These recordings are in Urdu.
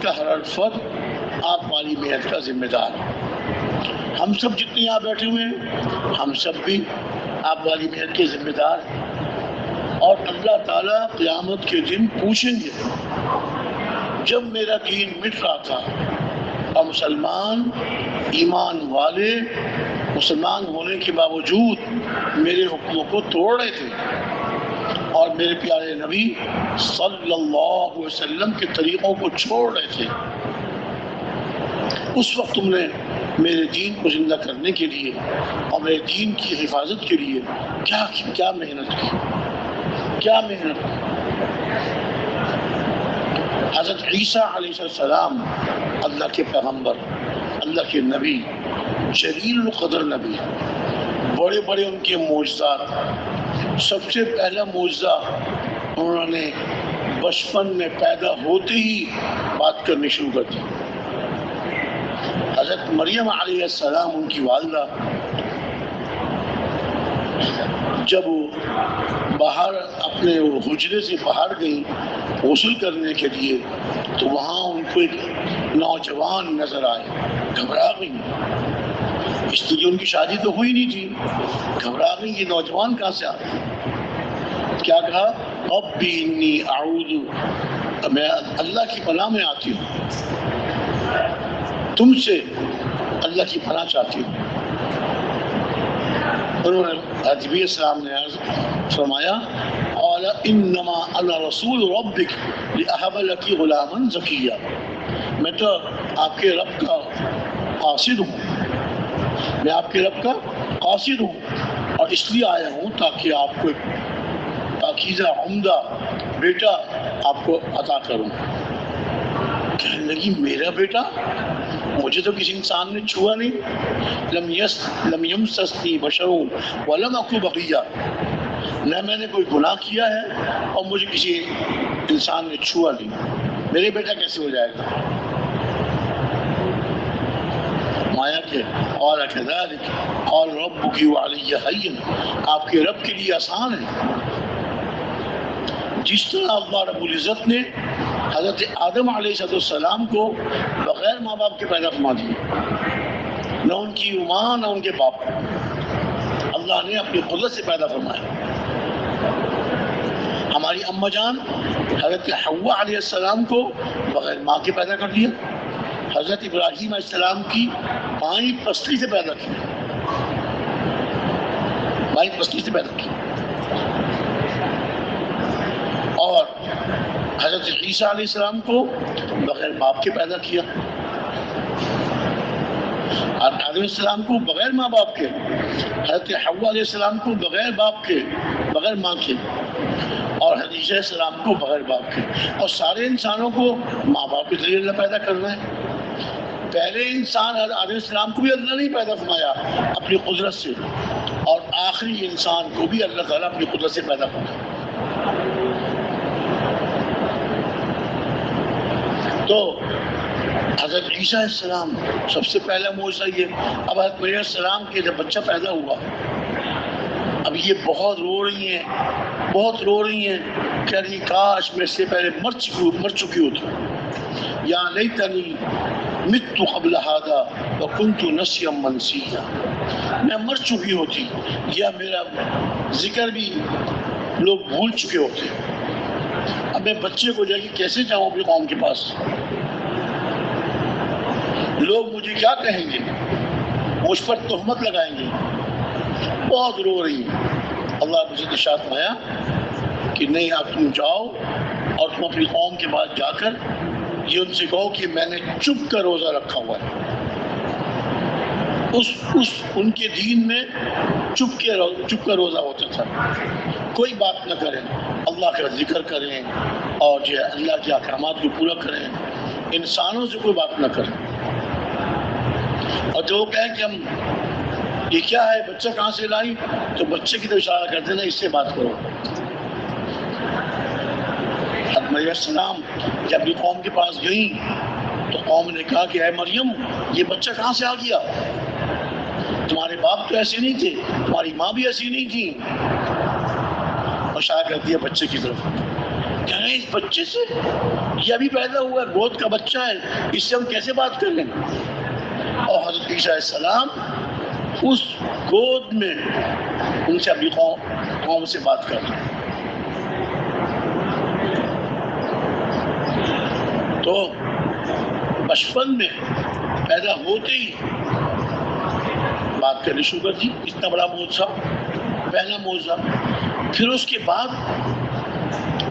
امت کا ہر فرد آپ والی محنت کا ذمہ دار ہے۔ ہم سب جتنے یہاں بیٹھے ہوئے ہیں ہم سب بھی آپ والی محنت کے ذمہ دار ہیں، اور اللہ تعالیٰ قیامت کے دن پوچھیں گے جب میرا دین مٹ رہا تھا اور مسلمان ایمان والے مسلمان ہونے کے باوجود میرے حکموں کو توڑ رہے تھے اور میرے پیارے نبی صلی اللہ علیہ وسلم کے طریقوں کو چھوڑ رہے تھے، اس وقت تم نے میرے دین کو زندہ کرنے کے لیے اور میرے دین کی حفاظت کے لیے کیا محنت کی، کیا محنت کی۔ حضرت عیسیٰ علیہ السلام اللہ کے پیغمبر، اللہ کے نبی، جلیل القدر نبی، بڑے بڑے ان کے معجزات۔ سب سے پہلا معجزہ انہوں نے بچپن میں پیدا ہوتے ہی بات کرنی شروع کر دی۔ حضرت مریم علیہ السلام ان کی والدہ جب باہر اپنے حجرے سے باہر گئیں غسل کرنے کے لیے تو وہاں ان کو ایک نوجوان نظر آئے، گھبرا گئیں، اس لیے ان کی شادی تو ہوئی نہیں تھی، گھبرا گئیں یہ نوجوان کہاں سے آئے۔ کیا کہا؟ ربی انی اعوذ، میں اللہ کی پناہ میں آتی ہوں، تم سے اللہ کی پناہ چاہتی ہوں۔ انہوں نے حضرت نبی السلام نے عرض فرمایا قال انما انا رسول ربک لاہب لک غلاما زکیا، میں تو آپ کے رب کا قاصد ہوں، میں آپ کے رب کا قاصد ہوں اور اس لیے آیا ہوں تاکہ آپ کو ایک پاکیزہ عمدہ بیٹا آپ کو عطا کروں۔ کہنے لگی میرا بیٹا؟ مجھے تو کسی انسان نے چھوا نہیں، لم یمسسنی بشر ولم اک بغیہ، نہ میں نے کوئی گناہ کیا ہے اور مجھے کسی انسان نے چھوا نہیں، میرے بیٹا کیسے ہو جائے گا؟ مایا کہ قال کذلک قال ربک وعلی ہین، آپ کے رب کے لیے آسان ہے۔ جس طرح اللہ رب العزت نے حضرت آدم علیہ السلام کو بغیر ماں باپ کے پیدا فرما دیا، نہ ان کی ماں نہ ان کے باپ، اللہ نے اپنی قدرت سے پیدا فرمایا۔ ہماری اماں جان حضرت حوا علیہ السلام کو بغیر ماں کے پیدا کر دیا، حضرت ابراہیم علیہ السلام کی بائیں پسلی سے پیدا کیا، بائیں پسلی سے پیدا کی، اور حضرت عیسیٰ علیہ السلام کو بغیر باپ کے پیدا کیا، اور آدم علیہ السلام کو بغیر ماں باپ کے، حضرت حوا علیہ السلام کو بغیر باپ کے، بغیر ماں کے، اور حضرت عیسیٰ علیہ السلام کو بغیر باپ کے، اور سارے انسانوں کو ماں باپ کے ذریعے اللہ پیدا کرنا ہے۔ پہلے انسان حضرت آدم علیہ السلام کو بھی اللہ نے پیدا فرمایا اپنی قدرت سے، اور آخری انسان کو بھی اللہ تعالیٰ اپنی قدرت سے پیدا فرمایا۔ تو حضرت عیسیٰ علیہ السلام سب سے پہلا معجزہ یہ۔ اب حضرت مریم علیہ السلام کے جب بچہ پیدا ہوا، اب یہ بہت رو رہی ہیں، بہت رو رہی ہیں، کہہ رہی کاش میں سے پہلے مر چکی ہوتی، یا لیتنی مت قبل ھذا وکنت نسیا منسیا، میں مر چکی ہوتی یا میرا ذکر بھی لوگ بھول چکے ہوتے۔ اب میں بچے کو لے کے کیسے جاؤں اپنی قوم کے پاس؟ لوگ مجھے کیا کہیں گے؟ مجھ پر تہمت لگائیں گے۔ بہت رو رہی ہیں۔ اللہ مجھے ارشاد فرمایا کہ نہیں، اب تم جاؤ اور تم اپنی قوم کے بعد جا کر یہ ان سے کہو کہ میں نے چپ کر روزہ رکھا ہوا ہے۔ ان کے دین میں چپ کر روزہ ہوتا تھا، کوئی بات نہ کریں، اللہ کا ذکر کریں اور جو ہے اللہ کے احکامات کو پورا کریں، انسانوں سے کوئی بات نہ کریں۔ اور جو کہیں کہ ہم یہ کیا ہے، بچہ کہاں سے لائی، تو بچے کی طرف اشارہ کرتے نا، اس سے بات کرو۔ حضرت مریم السلام جب اپنی قوم کے پاس گئیں تو قوم نے کہا کہ اے مریم، یہ بچہ کہاں سے آ گیا؟ تمہارے باپ تو ایسے نہیں تھے، تمہاری ماں بھی ایسی نہیں تھی۔ اشارہ کر دیا بچے کی طرف۔ کہہ رہے ہیں اس بچے سے، یہ ابھی پیدا ہوا ہے، گود کا بچہ ہے، اس سے ہم کیسے بات کر لیں؟ اور حضرت عیسیٰ علیہ السلام اس گود میں ان سے اپنی قوم سے بات کر رہے ہیں. تو بچپن میں پیدا ہوتے ہی بات کرنی شروع کر دی. اتنا بڑا معجزہ، پہلا معجزہ. پھر اس کے بعد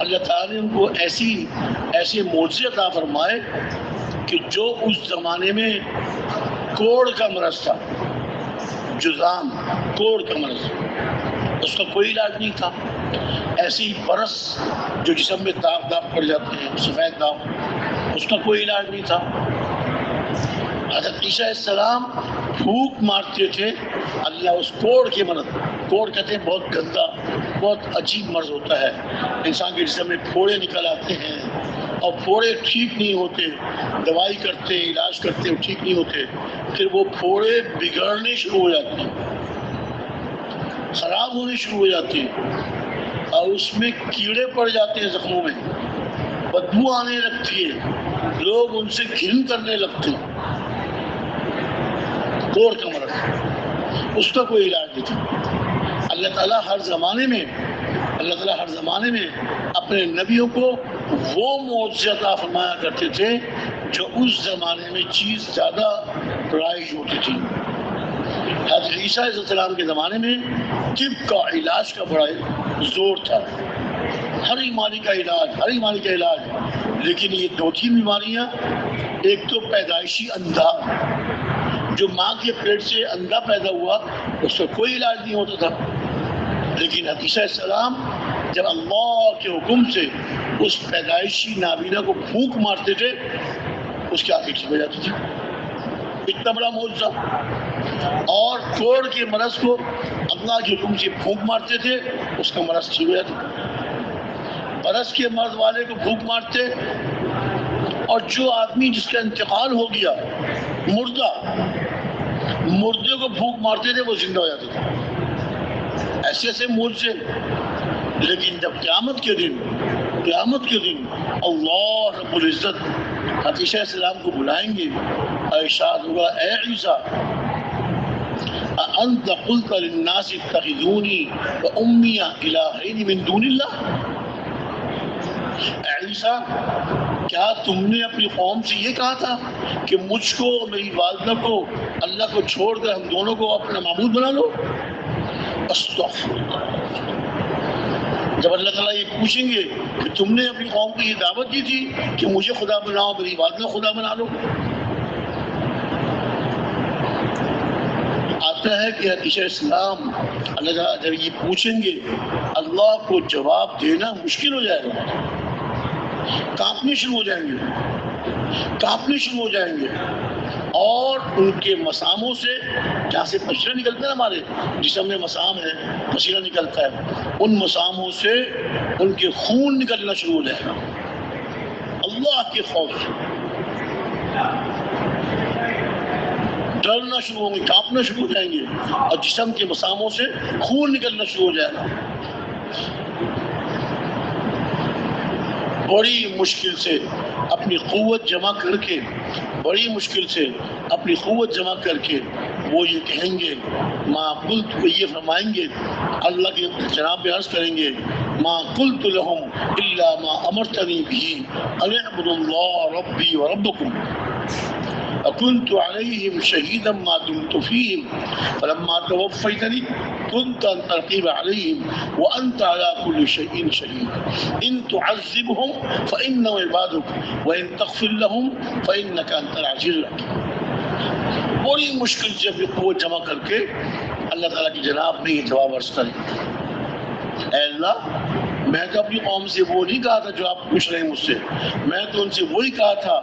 اللہ تعالیٰ نے ان کو ایسے معجزے عطا فرمائے کہ جو اس زمانے میں کوڑ کا مرض تھا، جذام، کوڑ کا مرض، اس کا کوئی علاج نہیں تھا. ایسی برس جو جسم میں داغ پڑ جاتے ہیں، سفید داغ، اس کا کوئی علاج نہیں تھا. حضرت عیسیٰ علیہ السلام پھونک مارتے تھے، اللہ اس کوڑ کے مرض، کوڑ کہتے ہیں بہت گندا، بہت عجیب مرض ہوتا ہے، انسان کے جسم میں پھوڑے نکل آتے ہیں اور پھوڑے ٹھیک نہیں ہوتے، دوائی کرتے، علاج کرتے، وہ ٹھیک نہیں ہوتے، پھر وہ پھوڑے بگڑنے شروع ہو جاتے ہیں، خراب ہونے شروع ہو جاتے ہیں اور اس میں کیڑے پڑ جاتے ہیں زخموں میں، بدبو آنے لگتی ہے، لوگ ان سے گھن کرنے لگتے ہیں. کوڑ کا مرض، اس کا کوئی علاج نہیں تھا. اللہ تعالیٰ ہر زمانے میں اپنے نبیوں کو وہ معجزے عطا فرمایا کرتے تھے جو اس زمانے میں چیز زیادہ رائج ہوتی تھی. حضرت عیسیٰ علیہ السلام کے زمانے میں طب کا علاج کا بڑا زور تھا، ہر بیماری کا علاج. لیکن یہ دو تین بیماریاں، ایک تو پیدائشی اندھا، جو ماں کے پیٹ سے اندھا پیدا ہوا اس کا کوئی علاج نہیں ہوتا تھا. لیکن حضرت عیسیٰ علیہ السلام جب اللہ کے حکم سے اس پیدائشی نابینا کو پھونک مارتے تھے، اس کی آنکھیں ٹھیک ہو جاتی تھی. اتنا بڑا معجزہ. اور کوڑ کے مرض کو اللہ کے حکم سے پھونک مارتے تھے، اس کا مرض ٹھیک ہو جاتا. برس کے مرض والے کو پھونک مارتے، اور جو آدمی جس کا انتقال ہو گیا، مردے کو پھونک مارتے تھے، وہ زندہ ہو جاتے تھے. ایسے معجزے. لیکن جب قیامت کے دن اللہ رب العزت حضرت عیسیٰ علیہ السلام کو بلائیں گے، ارشاد ہوگا، اے عیسیٰ، انت قلت للناس اتخذونی وامي الہین من دون اللہ. اے عیسیٰ، کیا تم نے اپنی قوم سے یہ کہا تھا کہ مجھ کو اور میری والدہ کو اللہ کو چھوڑ کر ہم دونوں کو اپنا معبود بنا لو؟ استغفر اللہ. جب اللہ تعالیٰ یہ پوچھیں گے کہ تم نے اپنی قوم کو یہ دعوت دی تھی کہ مجھے خدا بناؤ، میری والدہ خدا بنا لو. آتا ہے کہ عیسیٰ السلام اللہ تعالیٰ جب یہ پوچھیں گے، اللہ کو جواب دینا مشکل ہو جائے گا، کانپنے شروع ہو جائیں گے اور ان کے مساموں سے، جہاں سے پسینہ نکلتا ہے، ہمارے جسم میں مسام ہے، پسینہ نکلتا ہے، ان مساموں سے ان کے خون نکلنا شروع ہو جائے گا اللہ کے خوف سے. ڈرنا شروع ہوں گے، کانپنا شروع ہو جائیں گے اور جسم کے مساموں سے خون نکلنا شروع ہو جائے گا. بڑی مشکل سے اپنی قوت جمع کر کے وہ یہ کہیں گے، ما قلت، وہ یہ فرمائیں گے، اللہ کے جناب پہ عرض کریں گے، ما قلت لهم الا ما امرتنی به ان اعبدوا اللہ ربی وربکم وكنت عليهم شهيدا ما دمت فيهم فلما توفيتني كنت أنت الرقيب عليهم وأنت على كل شيء شهيد إن تعذبهم فإنهم عبادك وإن تغفر لهم فإنك أنت العزيز الحكيم. بڑی مشکل سے اپنی قوت جمع کر کے اللہ تعالیٰ کی جناب میں یہ جواب عرض کریں، اے اللہ، میں تو اپنی قوم سے وہ نہیں کہا تھا جو آپ پوچھ رہے ہیں مجھ سے، میں تو ان سے وہی کہا تھا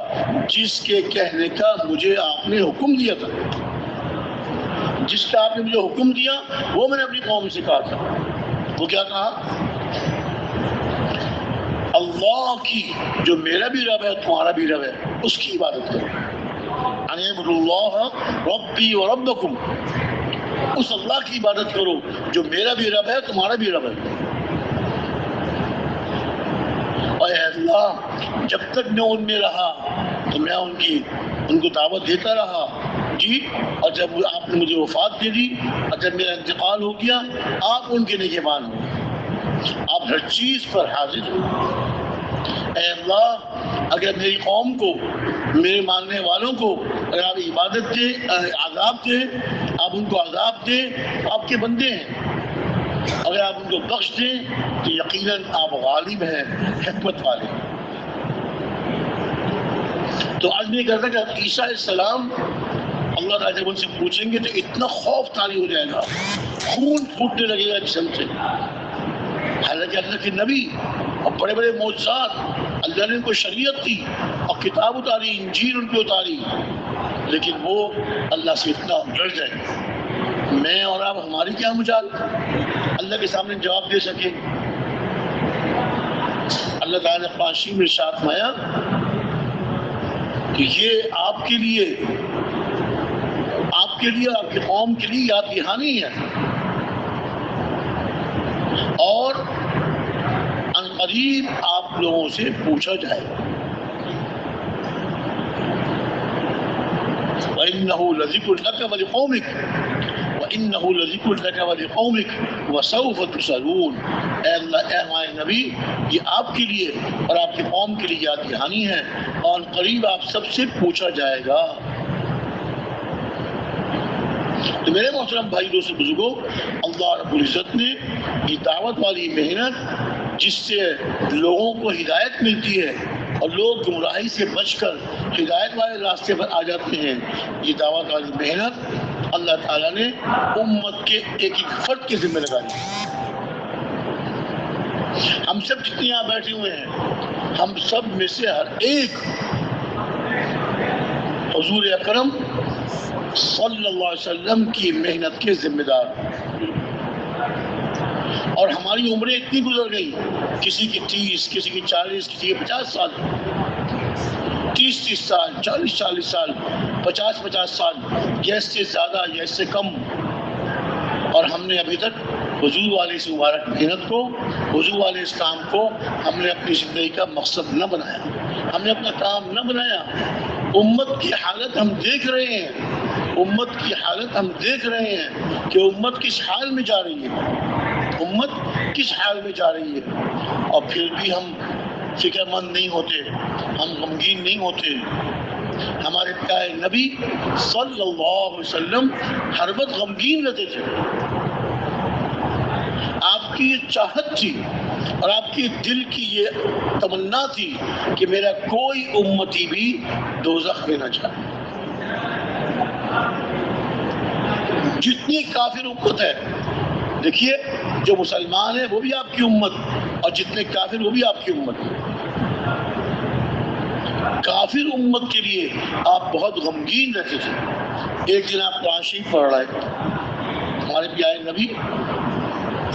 جس کے کہنے کا مجھے آپ نے حکم دیا تھا، جس کا آپ نے مجھے حکم دیا وہ میں نے اپنی قوم سے کہا تھا. وہ کیا کہا؟ اللہ کی، جو میرا بھی رب ہے تمہارا بھی رب ہے، اس کی عبادت کرو. ان اعبدوا اللہ ربی وربکم، اس اللہ کی عبادت کرو جو میرا بھی رب ہے تمہارا بھی رب ہے. اور اے اللہ جب تک میں ان میں رہا تو میں ان کو دعوت دیتا رہا جی، اور جب آپ نے مجھے وفات دے دی اور جب میرا انتقال ہو گیا آپ ان کے نگہبان ہو، آپ ہر چیز پر حاضر ہو۔ اے اللہ اگر میری قوم کو، میرے ماننے والوں کو اگر آپ عبادت دے، عذاب دے، آپ ان کو عذاب دے، آپ کے بندے ہیں، اگر آپ ان کو بخش دیں تو یقیناً آپ غالب ہیں، حکمت والے۔ تو آج نہیں کرتا کہ عیسیٰ علیہ السلام اللہ تعالیٰ جب ان سے پوچھیں گے تو اتنا خوف طاری ہو جائے گا، خون پھوٹنے لگے گا جسم سے، حالانکہ اللہ کے نبی اور بڑے بڑے معجزات، اللہ نے ان کو شریعت دی اور کتاب اتاری، انجیل ان پہ اتاری، لیکن وہ اللہ سے اتنا ڈر جائے۔ میں اور آپ ہماری کیا مجال اللہ کے سامنے جواب دے سکے؟ اللہ تعالیٰ نے پانچویں میں ارشاد فرمایا کہ یہ آپ کے لیے آپ کی قوم کے لیے یاد دہانی ہے، اور عنقریب آپ لوگوں سے پوچھا جائے گا۔ وَإِنَّهُ لَذِكْرٌ لَكَ وَلِقَوْمِكَ وَإِنَّهُ لَذِكْرٌ لَكَ وَلِقَوْمِكَ وَسَوْفَ تُسْأَلُونَ۔ اے اللہ، اے ہمارے نبی، یہ آپ کے لیے اور آپ کی قوم کے لیے یاد دہانی ہے، اور قریب آپ سب سے پوچھا جائے گا۔ تو میرے محترم بھائی دوست بزرگوں، اللہ رب العزت نے یہ دعوت والی محنت جس سے لوگوں کو ہدایت ملتی ہے اور لوگ گمراہی سے بچ کر ہدایت والے راستے پر آ جاتے ہیں، یہ دعوت والی محنت اللہ تعالیٰ نے امت کے ایک ایک فرد کے ذمہ لگائی۔ ہم سب جتنے یہاں بیٹھے ہوئے ہیں، ہم سب میں سے ہر ایک حضور اکرم صلی اللہ علیہ وسلم کی محنت کے ذمہ دار، اور ہماری عمریں اتنی گزر گئی، کسی کی 30، کسی کی 40، کسی کی 50 سال، 30 سال، 40 سال، 50 سال، یا اس سے زیادہ یا اس سے کم، اور ہم نے ابھی تک حضور والے اس مبارک محنت کو، حضور والے اسلام کو ہم نے اپنی زندگی کا مقصد نہ بنایا، ہم نے اپنا کام نہ بنایا۔ امت کی حالت ہم دیکھ رہے ہیں، امت کی حالت ہم دیکھ رہے ہیں کہ امت کس حال میں جا رہی ہے، امت کس حال میں جا رہی ہے، اور پھر بھی ہم فکر مند نہیں ہوتے، ہم غمگین نہیں ہوتے۔ ہمارے پیارے نبی صلی اللہ علیہ وسلم ہر وقت غمگین رہتے تھے۔ آپ کی یہ چاہت تھی اور آپ کی دل کی یہ تمنا تھی کہ میرا کوئی امتی بھی دوزخ میں نہ جائے۔ جتنی کافر امت ہے، دیکھیے جو مسلمان ہے وہ بھی آپ کی امت، اور جتنے کافر وہ بھی آپ کی امت۔ کافر امت کے لیے آپ بہت غمگین رہتے تھے۔ ایک دن آپ قرآن شریف پڑھ رہے، ہمارے پیارے نبی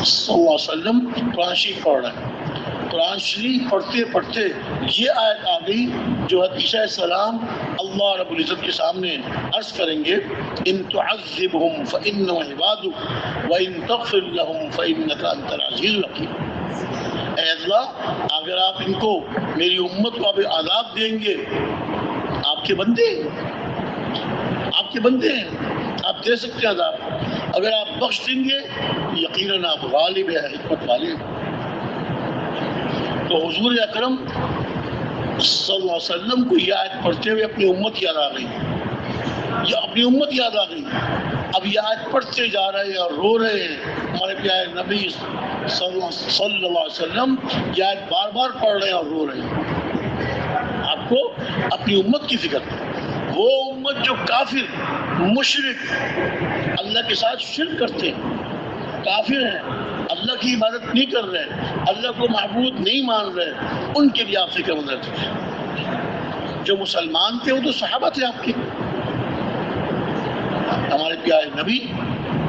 صلی اللہ علیہ وسلم قرآن شریف پڑھ رہے، قرآن شریف پڑھتے پڑھتے یہ آیت آ گئی جو عیسیٰ علیہ السلام اللہ رب العزت کے سامنے عرض کریں گے، ان تعذبهم فإنهم عبادك وإن تغفر لهم فإنك أنت العزيز الحكيم۔ اے اللہ اگر آپ ان کو، میری امت کو آپ عذاب دیں گے، آپ کے بندے ہیں، آپ کے بندے ہیں، آپ دے سکتے ہیں عذاب، اگر آپ بخش دیں گے یقیناً آپ غالب ہیں، حکمت والے ہیں۔ تو حضور اکرم صلی اللہ علیہ وسلم کو یہ آیت پڑھتے ہوئے اپنی امت یاد آ گئی، یہ اپنی امت یاد آ گئی۔ اب یہ آیت پڑھتے جا رہے ہیں اور رو رہے ہیں، ہمارے پیارے نبی صلی اللہ علیہ وسلم یہ آیت بار بار پڑھ رہے ہیں اور رو رہے ہیں۔ آپ کو اپنی امت کی فکر، وہ امت جو کافر، مشرک، اللہ کے ساتھ شرک کرتے ہیں، کافر ہیں، اللہ کی عبادت نہیں کر رہے، اللہ کو معبود نہیں مان رہے، ان کے لیے آپ فکر مند رہتے تھے۔ جو مسلمان تھے وہ تو صحابہ تھے آپ کے، ہمارے پیارے نبی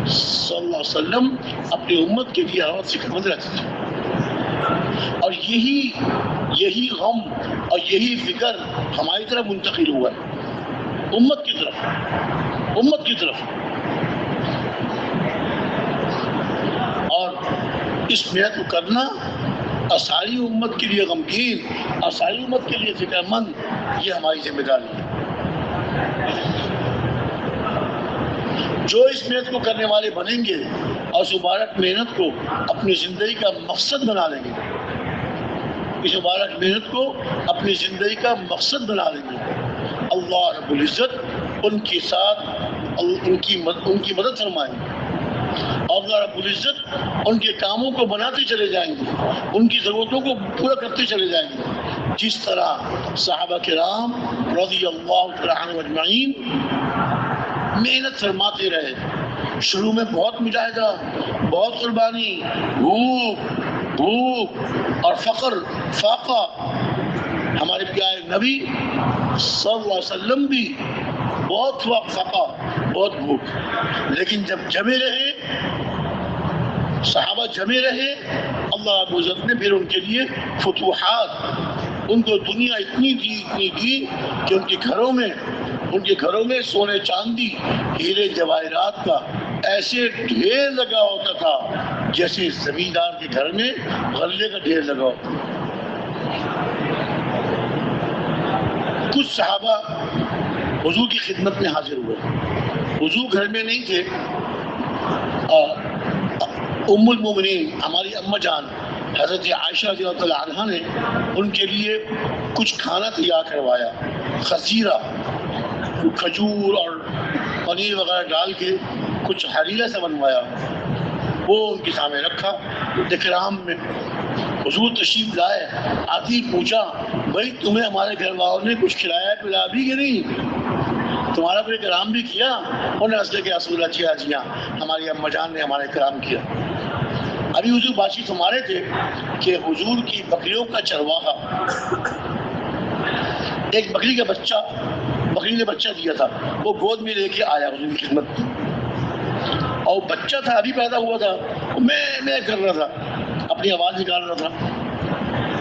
صلی اللہ علیہ وسلم اپنی امت کے لیے ہر وقت فکر مند رہتے تھے، اور یہی غم اور یہی فکر ہماری طرف منتقل ہوا ہے، امت کی طرف۔ اور اس محنت کو کرنا اور ساری امت کے لیے غمگین اور ساری امت کے لیے فکر مند، یہ ہماری ذمہ داری ہے۔ جو اس محنت کو کرنے والے بنیں گے اور اس مبارک محنت کو اپنی زندگی کا مقصد بنا لیں گے، اس مبارک محنت کو اپنی زندگی کا مقصد بنا لیں گے، اللہ رب العزت ان کے ساتھ ان کی مدد فرمائیں گے، اور اللہ رب العزت ان کے کاموں کو بناتے چلے جائیں گے، ان کی ضرورتوں کو پورا کرتے چلے جائیں گے، جس طرح صحابہ کرام رضی اللہ عنہم اجمعین محنت فرماتے رہے۔ شروع میں بہت مجاہدہ، بہت قربانی، بھوک اور فقر، فاقہ۔ ہمارے پیارے نبی صلی اللہ علیہ وسلم بھی بہت فاقہ، بہت بھوک، لیکن جب جمے رہے، صحابہ جمے رہے، اللہ رب العزت نے پھر ان کے لیے فتوحات، ان کو دنیا اتنی دی کہ ان کے گھروں میں سونے چاندی، ہیرے جواہرات کا ایسے ڈھیر لگا ہوتا تھا جیسے زمیندار کے گھر میں غلے کا ڈھیر لگا ہوتا۔ کچھ صحابہ حضور کی خدمت میں حاضر ہوئے، حضور گھر میں نہیں تھے، ام المومنین ہماری اماں جان حضرت عائشہ رضی اللہ عنہا نے ان کے لیے کچھ کھانا تیار کروایا، خزیرہ، کھجور اور پنیر وغیرہ ڈال کے کچھ حریرہ سے بنوایا، وہ ان کے سامنے رکھا۔ اکرام میں حضور تشریف لائے، آتی پوچھا، بھائی تمہیں ہمارے گھر والوں نے کچھ کھلایا پلا بھی کہ نہیں، تمہارا کوئی کرام بھی کیا؟ انہوں نے رسول کے رسول جی ہاں، ہماری اماں جان نے ہمارا کرام کیا۔ ابھی حضور بات چیت ہمارے تھے کہ حضور کی بکریوں کا چرواہا ایک بکری نے بچہ دیا تھا، وہ گود میں لے کے آیا حضور کی خدمت میں، اور بچہ تھا ابھی پیدا ہوا تھا، میں کر رہا تھا، اپنی آواز نکال رہا تھا،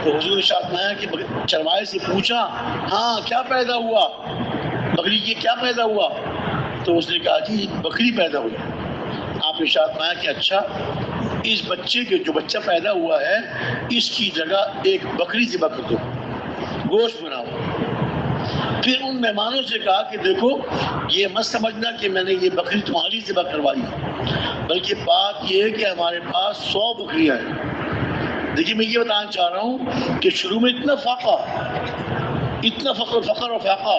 تو حضور ارشاد فرمایا کہ چرواہے سے پوچھا، ہاں کیا پیدا ہوا بکری کی، کیا پیدا ہوا؟ تو اس نے کہا جی بکری پیدا ہوئی۔ آپ نے ارشاد فرمایا کہ اچھا، اس بچے کے جو بچہ پیدا ہوا ہے اس کی جگہ ایک بکری ذبح کر دو، گوشت بناؤ۔ پھر ان مہمانوں سے کہا کہ دیکھو یہ مت سمجھنا کہ میں نے یہ بکری تمہاری ذبح کروائی، بلکہ بات یہ ہے کہ ہمارے پاس 100 بکریاں ہیں۔ دیکھیے میں یہ بتانا چاہ رہا ہوں کہ شروع میں اتنا فاقہ، اتنا فقر اور فاقہ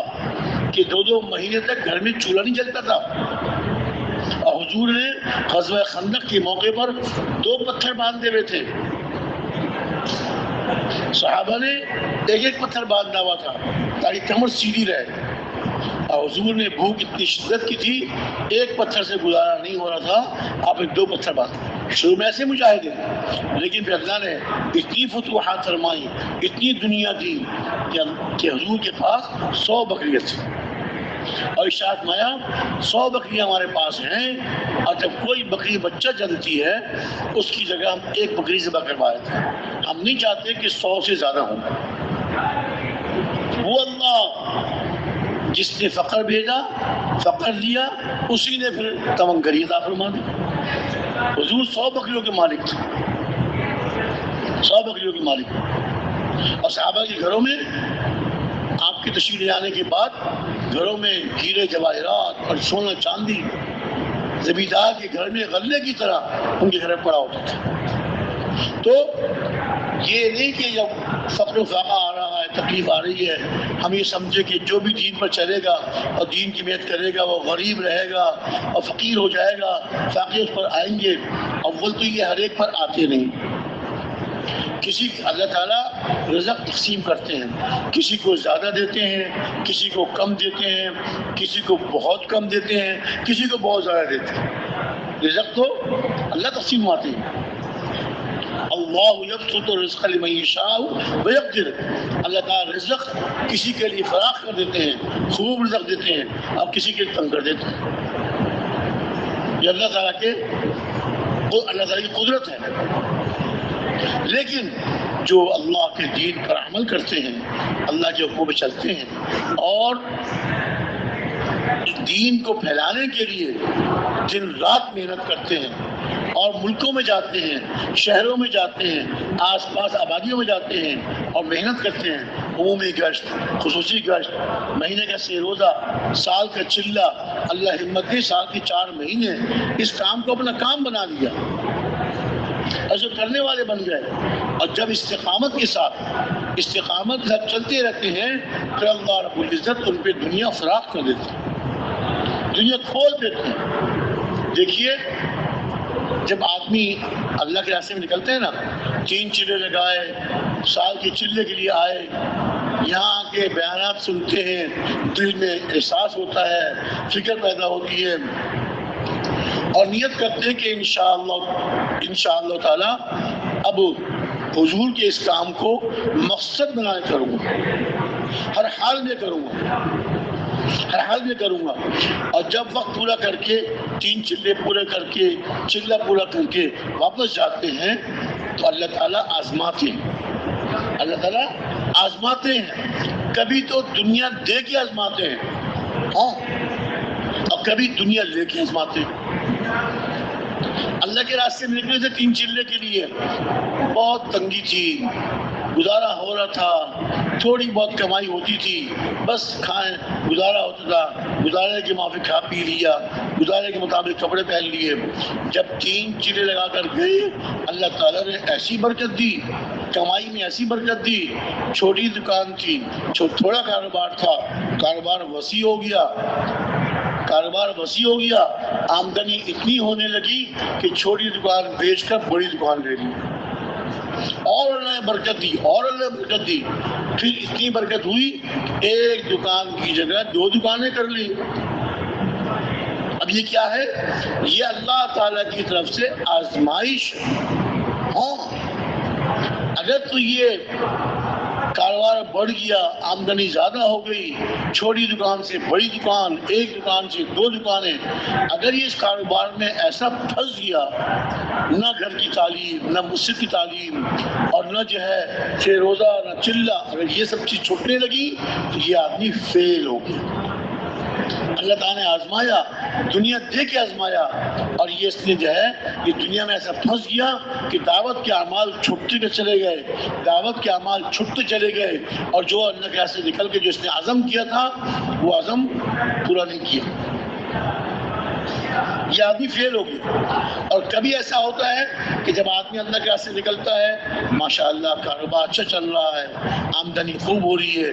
کہ 2 مہینے تک گھر میں چولہا نہیں جلتا تھا، اور حضور نے غزوہ خندق کے موقع پر 2 پتھر باندھے ہوئے تھے، صحابہ نے ایک پتھر باندھا ہوا تھا تاکہ کمر سیدھی رہے، اور حضور نے بھوک اتنی شدت کی تھی ایک پتھر سے گزارا نہیں ہو رہا تھا، آپ نے 2 پتھر باندھے۔ شروع میں ایسے مجاہدے، لیکن پھر اللہ نے اتنی فتوحات فرمائی، اتنی دنیا دی کہ حضور کے پاس 100 بکریاں تھیں، اور ارشاد فرمایا 100 بکریاں ہمارے پاس ہیں، اور جب کوئی بکری بچہ جنتی ہے اس کی جگہ ہم ایک بکری ذبح کرواتے تھے، ہم نہیں چاہتے کہ 100 سے زیادہ ہوں۔ وہ اللہ جس نے فقر بھیجا، فقر دیا، اسی نے پھر تمنگری عطا فرما دی۔ حضور 100 بکریوں کے مالک تھے، 100 بکریوں کے مالک، اور صحابہ کے گھروں میں آپ کے تشریف لے آنے کے بعد گھروں میں ہیرے جواہرات اور سونا چاندی زمیندار کے گھر میں غلے کی طرح ان کے گھر میں پڑا ہوتا تھا۔ تو یہ نہیں کہ جب فقر و فاقہ آ رہا ہے، تکلیف آ رہی ہے، ہم یہ سمجھے کہ جو بھی دین پر چلے گا اور دین کی محنت کرے گا وہ غریب رہے گا اور فقیر ہو جائے گا، فاقے اس پر آئیں گے۔ اول تو یہ ہر ایک پر آتے نہیں، کسی اللہ تعالیٰ رزق تقسیم کرتے ہیں، کسی کو زیادہ دیتے ہیں، کسی کو کم دیتے ہیں، کسی کو بہت کم دیتے ہیں، کسی کو بہت زیادہ دیتے ہیں، رزق تو اللہ تقسیم آتے ہیں۔ اللہ یبسط الرزق لمن یشاء ویقدر، اللہ تعالیٰ رزق کسی کے لیے فراخ کر دیتے ہیں، خوب رزق دیتے ہیں، اور کسی کے لیے تنگ کر دیتے ہیں۔ یہ اللہ تعالیٰ کی قدرت ہے۔ لیکن جو اللہ کے دین پر عمل کرتے ہیں، اللہ کے حکم پہ چلتے ہیں اور دین کو پھیلانے کے لیے دن رات محنت کرتے ہیں اور ملکوں میں جاتے ہیں، شہروں میں جاتے ہیں، آس پاس آبادیوں میں جاتے ہیں اور محنت کرتے ہیں، عمومی گشت، خصوصی گشت، مہینے کا 6 روزہ، سال کا چلہ، اللہ ہمت دے سال کے 4 مہینے اس کام کو اپنا کام بنا لیا، ایسے کرنے والے بن گئے۔ اور جب استقامت کے ساتھ استقامت جب چلتے رہتے ہیں تو اللہ رب العزت ان پہ دنیا فراخ کر دیتے ہیں، دنیا کھول دیتے ہیں۔ دیکھیے جب آدمی اللہ کے راستے میں نکلتے ہیں نا، 3 چلے لگائے، سال کے چلے کے لیے آئے، یہاں کے بیانات سنتے ہیں، دل میں احساس ہوتا ہے، فکر پیدا ہوتی ہے اور نیت کرتے ہیں کہ انشاءاللہ تعالی اب حضور کے اس کام کو مقصد بنا کے کروں گا، ہر حال میں کروں گا، ہر حال میں کروں گا۔ اور جب وقت پورا کر کے 3 چلے پورے کر کے چلہ پورا کر کے واپس جاتے ہیں تو اللہ تعالیٰ آزماتے ہیں، اللہ تعالیٰ آزماتے ہیں، کبھی تو دنیا دے کے آزماتے ہیں، ہاں، اور کبھی دنیا لے کے آزماتے ہیں۔ اللہ کے راستے میں نکلے تھے 3 چلے کے لیے، بہت تنگی تھی، گزارا ہو رہا تھا، تھوڑی بہت کمائی ہوتی تھی، بس کھائیں گزارا ہوتا تھا، گزارے کے موافق کھا پی لیا، گزارے کے مطابق کپڑے پہن لیے۔ جب 3 چلے لگا کر گئے اللہ تعالیٰ نے ایسی برکت دی، کمائی میں ایسی برکت دی، چھوٹی دکان تھی، تھوڑا کاروبار تھا، کاروبار وسیع ہو گیا، آمدنی اتنی ہونے لگی کہ چھوٹی دکان بیچ کر بڑی دکان لے لی، اور اللہ نے برکت دی، اور اللہ نے برکت دی، پھر اتنی برکت ہوئی کہ 1 دکان کی جگہ 2 دکانیں کر لی۔ اب یہ کیا ہے؟ یہ اللہ تعالیٰ کی طرف سے آزمائش۔ ہاں، اگر تو یہ کاروبار بڑھ گیا، آمدنی زیادہ ہو گئی، چھوٹی دکان سے بڑی دکان، 1 دکان سے 2 دکانیں، اگر یہ اس کاروبار میں ایسا پھنس گیا، نہ گھر کی تعلیم، نہ مسجد کی تعلیم، اور نہ جو ہے 6 روزہ، نہ چلہ، اگر یہ سب چیز چھوٹنے لگی تو یہ آدمی فیل ہو گیا۔ اللہ تعالیٰ نے آزمایا، دنیا دے کے آزمایا، اور یہ اس نے جو ہے یہ دنیا میں ایسا پھنس گیا کہ دعوت کے اعمال چھٹتے چلے گئے، دعوت کے اعمال چھٹتے چلے گئے، اور جو اللہ کے راستے نکل کے جو اس نے عزم کیا تھا وہ عزم پورا نہیں کیا، یہ آدمی فیل ہو گیا۔ اور کبھی ایسا ہوتا ہے کہ جب آدمی اللہ کے راستے نکلتا ہے، ماشاءاللہ کاروبار اچھا چل رہا ہے، آمدنی خوب ہو رہی ہے،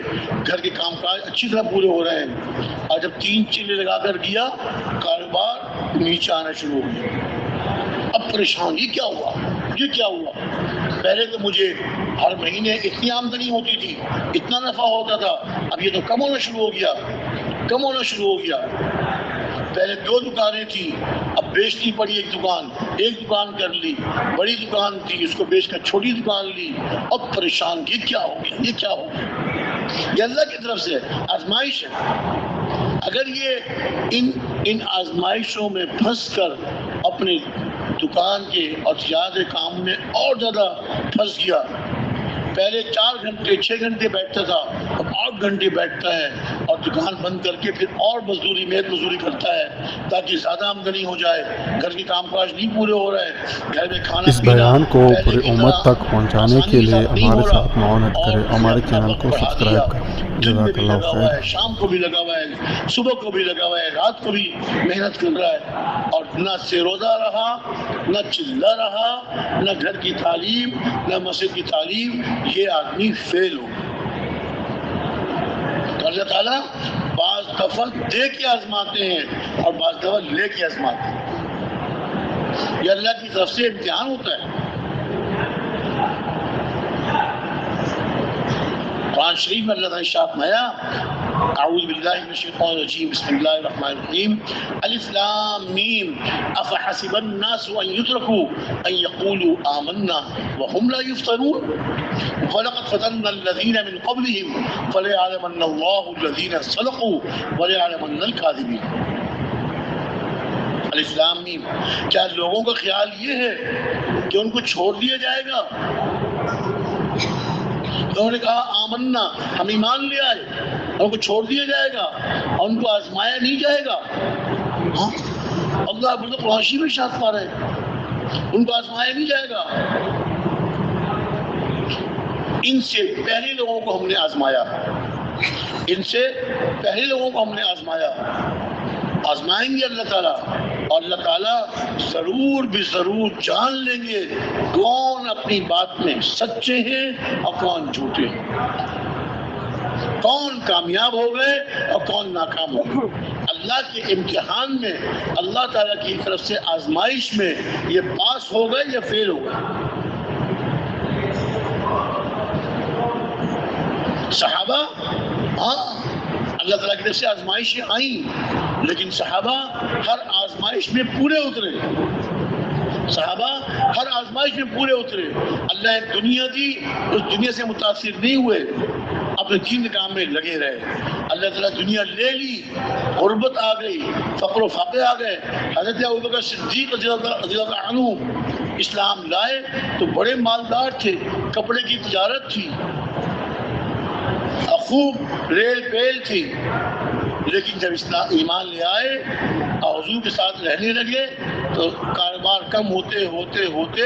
گھر کے کام کاج اچھی طرح پورے ہو رہے ہیں، اور جب 3 چلے لگا کر گیا کاروبار نیچے آنا شروع ہو گیا۔ اب پریشان، یہ کیا ہوا، یہ کیا ہوا؟ پہلے تو مجھے ہر مہینے اتنی آمدنی ہوتی تھی، اتنا نفع ہوتا تھا، اب یہ تو کم ہونا شروع ہو گیا، کم ہونا شروع ہو گیا۔ پہلے 2 دکانیں تھی، اب بیچنی پڑی 1 دکان، 1 دکان کر لی، بڑی دکان تھی اس کو بیچ کر چھوٹی دکان لی، اب پریشان، یہ کیا ہو گیا، یہ کیا ہو گیا؟ یہ اللہ کی طرف سے آزمائش ہے۔ اگر یہ ان آزمائشوں میں پھنس کر اپنے دکان کے اور تجارت کام میں اور زیادہ پھنس گیا، پہلے 4 گھنٹے 6 گھنٹے بیٹھتا تھا، اب 8 گھنٹے بیٹھتا ہے، اور دکان بند کر کے پھر اور محنت مزدوری کرتا ہے تاکہ زیادہ آمدنی ہو جائے، گھر کے کام کاج نہیں پورے ہو رہے، گھر میں کھانا اس بیان کو پوری امت تک پہنچانے کے لیے ہمارے ساتھ معاونت کریں، ہمارے چینل کو سبسکرائب کریں۔ جزاک اللہ خیر۔ شام کو بھی لگا ہوا ہے، صبح کو بھی لگا ہوا ہے، رات کو بھی محنت کر رہا ہے، اور نہ سے روزہ رہا، نہ چلہ رہا، نہ گھر کی تعلیم، نہ مسجد کی تعلیم، یہ آدمی فیل ہو۔ اللہ تعالیٰ بعض دفعہ دے کے آزماتے ہیں اور بعض دفعہ لے کے آزماتے ہیں، یہ اللہ کی طرف سے امتحان ہوتا ہے۔ قرآن شریف میں اللہ تعالیٰ نے ارشاد فرمایا، اعوذ باللہ من الشیطان الرجیم، بسم اللہ الرحمن الرحیم، الف لام میم، افحسب الناس ان یترکوا ان یقولوا آمنا وهم لا یفتنون ولقد فتنا الذین من قبلهم فلیعلمن اللہ الذین صدقوا ولیعلمن الکاذبین۔ الف لام میم، کیا لوگوں کا خیال یہ ہے کہ ان کو چھوڑ دیا جائے گا؟ انہوں نے کہا آمنا، ہم ایمان لے آئے، ان کو چھوڑ دیا جائے گا اور ان کو آزمایا نہیں جائے گا؟ ہاں، اللہ قرآن شریف میں ارشاد فرما رہے ہیں، ان کو آزمایا نہیں جائے گا. ان سے پہلے لوگوں کو ہم نے آزمایا، ان سے پہلے لوگوں کو ہم نے آزمایا، آزمائیں گے اللہ تعالیٰ، اور اللہ تعالیٰ ضرور بھی ضرور جان لیں گے کون اپنی بات میں سچے ہیں اور کون جھوٹے ہیں، کون کامیاب ہو گئے اور کون ناکام ہو گئے. اللہ کے امتحان میں، اللہ تعالیٰ کی طرف سے آزمائش میں یہ پاس ہو گئے یا فیل ہو گئے. صحابہ ہاں اللہ تعالیٰ کی طرف سے آزمائشیں آئیں، لیکن صحابہ ہر آزمائش میں پورے اترے. صحابہ ہر آزمائش میں پورے اترے. اللہ ایک دنیا دی، اس دنیا سے متاثر نہیں ہوئے، اپنے دین کام میں لگے رہے. اللہ تعالیٰ دنیا لے لی، غربت آ گئی، فقر و فاقے آ گئے. حضرت ابوبکر صدیق رضی اللہ عنہ اسلام لائے تو بڑے مالدار تھے، کپڑے کی تجارت تھی، خوب ریل پیل تھی، لیکن جب اسلام ایمان لے آئے اور حضور کے ساتھ رہنے لگے تو کاروبار کم ہوتے ہوتے ہوتے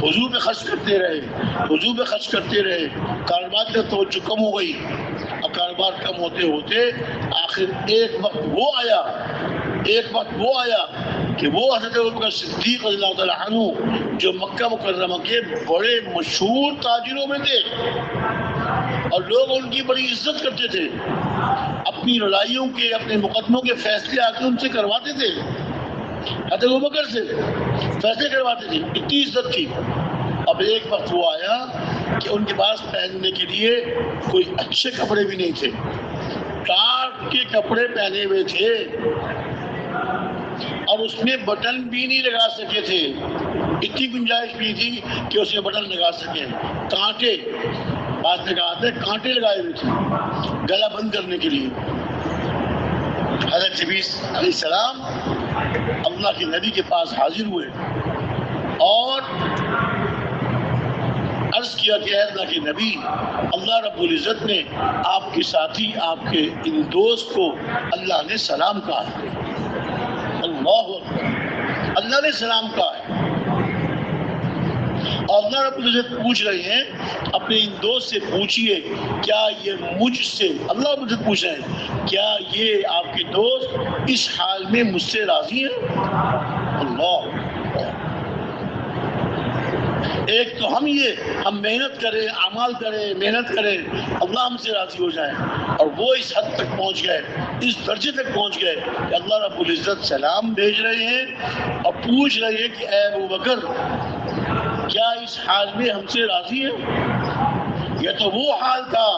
حضور پہ خرچ کرتے رہے، حضور پہ خرچ کرتے رہے، کاروبار کی توجہ کم ہو گئی، اور کاروبار کم ہوتے ہوتے آخر ایک وقت وہ آیا کہ وہ حضرت ابوبکر صدیق رضی اللہ تعالیٰ عنہ جو مکہ مکرمہ کے بڑے مشہور تاجروں میں تھے اور لوگ ان کی بڑی عزت کرتے تھے، اپنی لڑائیوں کے، اپنے مقدموں کے فیصلے آ کے ان سے کرواتے تھے، حضرت ابوبکر سے فیصلے کرواتے تھے، اتنی عزت تھی. اب ایک وقت وہ آیا کہ ان کے پاس پہننے کے لیے کوئی اچھے کپڑے بھی نہیں تھے، ٹاٹ کے کپڑے پہنے ہوئے تھے اور اس میں بٹن بھی نہیں لگا سکے تھے، اتنی گنجائش بھی تھی کہ اس میں بٹن لگا سکیں. کانٹے، بات میں کہا تھا کانٹے لگائے ہوئے تھے گلا بند کرنے کے لیے. حضرت جبریل علیہ السلام اللہ کے نبی کے پاس حاضر ہوئے اور عرض کیا کہ اے اللہ کے نبی، اللہ رب العزت نے آپ کے ساتھی، آپ کے ان دوست کو اللہ نے سلام کہا ہے. اللہ اکبر، اللہ نے سلام کہا ہے. اور اللہ رب العزت پوچھ رہے ہیں اپنے ان دوست سے، پوچھئے کیا یہ مجھ سے، اللہ رب العزت پوچھ رہے ہیں کیا یہ آپ کے دوست اس حال میں مجھ سے راضی ہیں؟ اللہ، ایک تو ہم محنت کریں، اعمال کریں، محنت کریں، اللہ ہم سے راضی ہو جائے، اور وہ اس حد تک پہنچ گئے، اس درجے تک پہنچ گئے کہ اللہ رب العزت سلام بھیج رہے ہیں اور پوچھ رہے ہیں کہ اے ابوبکر کیا اس حال میں ہم سے راضی ہیں؟ یہ تو وہ حال تھا،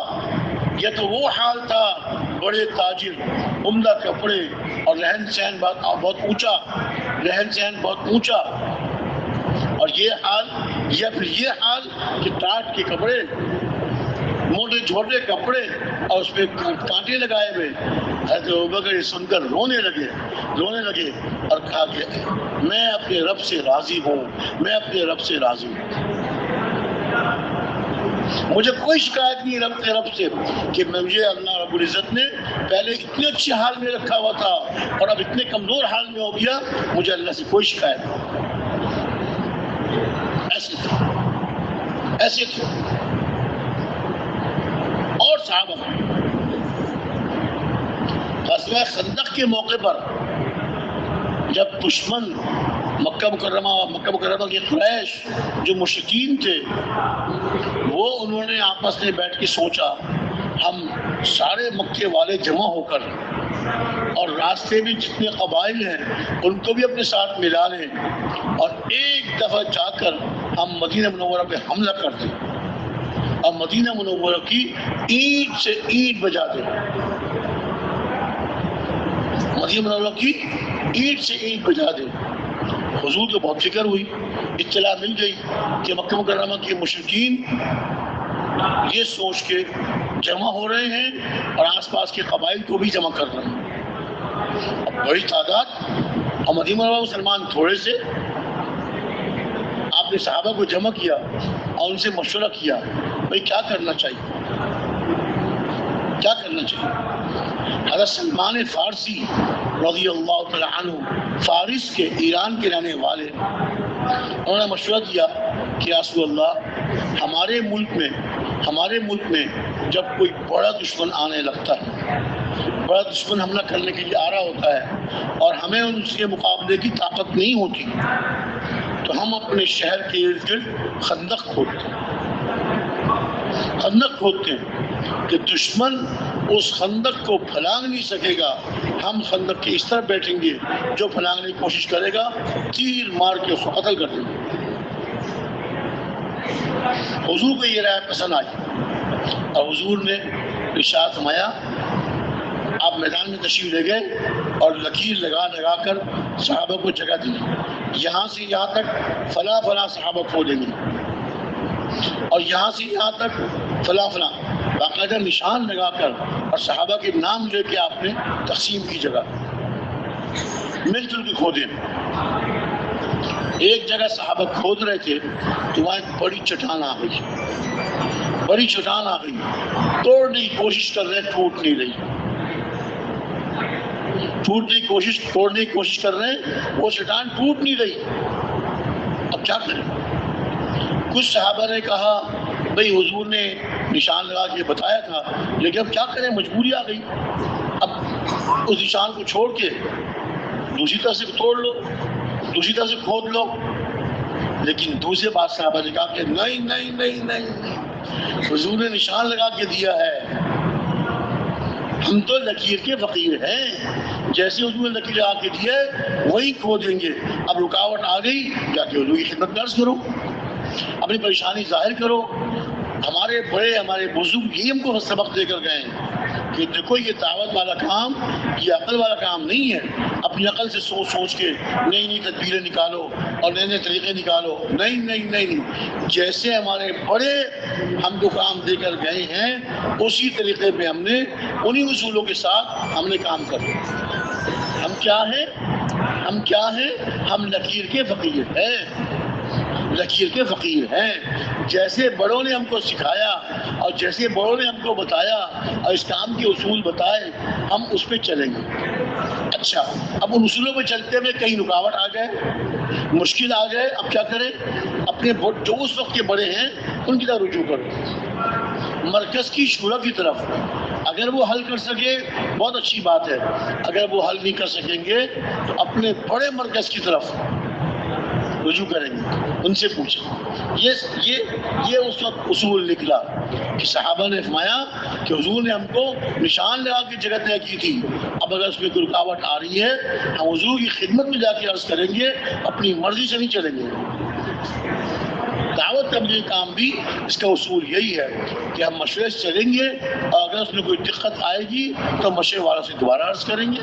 بڑے تاجر، عمدہ کپڑے اور رہن سہن بہت اونچا، اور یہ حال یا پھر یہ حال کہ ٹاٹ کے کپڑے، موٹے چھوٹے کپڑے اور اس پہ کانٹے لگائے ہوئے. حضرت ابوبکر یہ سن کر رونے لگے اور کہا کہ میں اپنے رب سے راضی ہوں، میں اپنے رب سے راضی ہوں، مجھے کوئی شکایت نہیں رب سے کہ مجھے اللہ رب العزت نے پہلے اتنے اچھے حال میں رکھا ہوا تھا اور اب اتنے کمزور حال میں ہو گیا، مجھے اللہ سے کوئی شکایت نہیں. ایسے تھے. اور صحابہ غزوہ خندق کے موقع پر جب دشمن مکہ مکرمہ کے قریش جو مشرکین تھے، وہ انہوں نے آپس میں بیٹھ کے سوچا ہم سارے مکے والے جمع ہو کر اور راستے میں جتنے قبائل ہیں ان کو بھی اپنے ساتھ ملا لیں اور ایک دفعہ جا کر ہم مدینہ منورہ پہ حملہ کر دیں اور مدینہ منورہ کی اینٹ سے اینٹ بجا دیں. مدینہ منورہ کی اینٹ سے اینٹ بجا دیں. حضور کو بہت فکر ہوئی، اطلاع مل گئی کہ مکہ مکرمہ کے مشرکین یہ سوچ کے جمع ہو رہے ہیں اور آس پاس کے قبائل کو بھی جمع کر رہے ہیں. اب بڑی تعداد اور مدینہ منورہ مسلمان تھوڑے سے. آپ نے صحابہ کو جمع کیا اور ان سے مشورہ کیا بھائی کیا کرنا چاہیے. حضرت سلمان فارسی رضی اللہ تعالی عنہ، فارس کے، ایران کے رہنے والے، انہوں نے مشورہ دیا کہ یا رسول اللہ ہمارے ملک میں جب کوئی بڑا دشمن آنے لگتا ہے، بڑا دشمن حملہ کرنے کے لیے آ رہا ہوتا ہے اور ہمیں ان سے مقابلے کی طاقت نہیں ہوتی، تو ہم اپنے شہر کے ارد گرد خندق کھودتے ہیں کہ دشمن اس خندق کو پھلانگ نہیں سکے گا، ہم خندق کے اس طرح بیٹھیں گے جو پھلانگنے کی کوشش کرے گا تیر مار کے اس کو قتل کر دیں گے۔ حضور کو یہ رائے پسند آئی اور حضور نے ارشاد فرمایا آپ میدان میں تشریف لے گئے اور لکیر لگا کر صحابہ کو جگہ دی، یہاں سے یہاں تک فلاں فلاں صحابہ کھودیں گے اور یہاں سے یہاں تک فلاں فلاں، باقاعدہ نشان لگا کر اور صحابہ کے نام لے کے آپ نے تقسیم کی جگہ، مل جل کے کھودے۔ ایک جگہ صحابہ کھود رہے تھے تو وہاں ایک بڑی چٹان آ گئی، توڑنے کی کوشش کر رہے، ٹوٹ نہیں رہی، توڑنے کی کوشش کر رہے ہیں، وہ چٹان ٹوٹ نہیں رہی۔ اب کیا کریں؟ کچھ صحابہ نے کہا بھئی حضور نے نشان لگا کے بتایا تھا، لیکن اب کیا کریں، مجبوری آ گئی، اب اس نشان کو چھوڑ کے دوسری طرف سے توڑ لو، دوسری طرف سے کھود لو۔ لیکن دوسرے بات صحابہ نے کہا کہ نہیں، حضور نے نشان لگا کے دیا ہے، ہم تو لکیر کے فقیر ہیں، جیسے حضور نے لکیر لگا کے دیا ہے وہی کھودیں گے۔ اب رکاوٹ آ گئی، جا کے حضور کی خدمت میں عرض کرو، اپنی پریشانی ظاہر کرو۔ ہمارے بزرگ ہی ہم کو سبق دے کر گئے ہیں کہ دیکھو یہ دعوت والا کام، یہ عقل والا کام نہیں ہے، اپنی عقل سے سوچ کے نئی تدبیریں نکالو اور نئے طریقے نکالو، نہیں، جیسے ہمارے بڑے ہم کو کام دے کر گئے ہیں اسی طریقے پہ ہم نے انہی اصولوں کے ساتھ ہم نے کام کرنا۔ ہم کیا ہیں؟ ہم لکیر کے فقیر ہیں، جیسے بڑوں نے ہم کو سکھایا اور جیسے بڑوں نے ہم کو بتایا اور اس کام کے اصول بتائے، ہم اس پہ چلیں گے۔ اچھا، اب ان اصولوں پہ چلتے ہوئے کہیں رکاوٹ آ جائے، مشکل آ جائے، اب کیا کریں؟ اپنے جو اس وقت کے بڑے ہیں ان کی طرف رجوع کرو، مرکز کی شورا کی طرف۔ اگر وہ حل کر سکے بہت اچھی بات ہے، اگر وہ حل نہیں کر سکیں گے تو اپنے بڑے مرکز کی طرف رجوع کریں گے، ان سے پوچھیں۔ یہ اس وقت اصول نکلا کہ صحابہ نے فرمایا کہ حضور نے ہم کو نشان لگا کے جگہ طے کی تھی، اب اگر اس میں کوئی رکاوٹ آ رہی ہے ہم حضور کی خدمت میں جا کے عرض کریں گے، اپنی مرضی سے نہیں چلیں گے۔ دعوت تبلیغ کام بھی اس کا اصول یہی ہے کہ ہم مشورے سے چلیں گے اور اگر اس میں کوئی دقت آئے گی تو مشورے والا سے دوبارہ عرض کریں گے،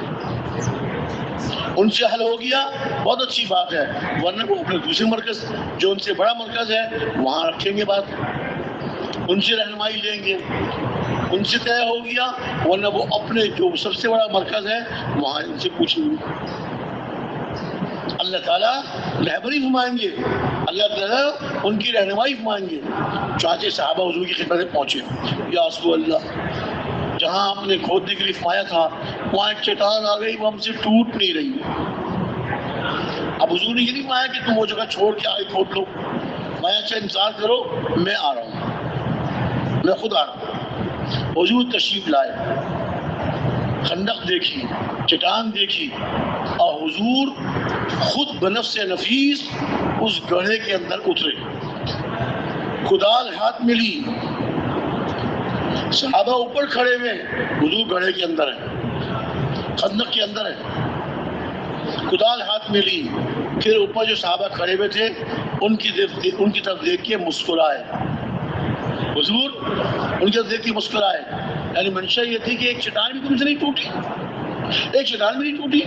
ان سے حل ہو گیا بہت اچھی بات ہے، ورنہ وہ اپنے دوسرے مرکز جو ان سے بڑا مرکز ہے وہاں رکھیں گے بات، ان سے رہنمائی لیں گے، ان سے طے ہو گیا، ورنہ وہ اپنے جو سب سے بڑا مرکز ہے وہاں ان سے پوچھیں گے۔ اللہ تعالیٰ رہبری فرمائیں گے، اللہ تعالیٰ ان کی رہنمائی فرمائیں گے۔ چانچہ صحابہ حضور کی خدمت میں پہنچے، یا رسول اللہ، جہاں آپ نے کھودنے کے لیے فرمایا تھا وہاں ایک چٹان آ گئی، وہ ہم سے ٹوٹ نہیں رہی۔ اب حضور نے یہ نہیں فرمایا کہ تم وہ جگہ چھوڑ کے آگے کھود لو، میں اچھا انتظار کرو، میں آ رہا ہوں، میں خود آ رہا ہوں۔ حضور تشریف لائے، خندق دیکھی، چٹان دیکھی، اور حضور خود بنفس نفیس اس گڑھے کے اندر اترے، کدال ہاتھ میں لی، صحابہ اوپر کھڑے ہوئے، حضور گڑھے کے اندر ہے، خندق کے اندر ہے، کدال ہاتھ میں لی، پھر اوپر جو صحابہ کھڑے ہوئے تھے ان کی طرف دیکھ کے مسکرائے، حضور ان کی طرف دیکھ کے مسکرائے، یعنی منشا یہ تھی کہ ایک چٹان بھی تم سے نہیں ٹوٹی، ایک چٹان بھی نہیں ٹوٹی۔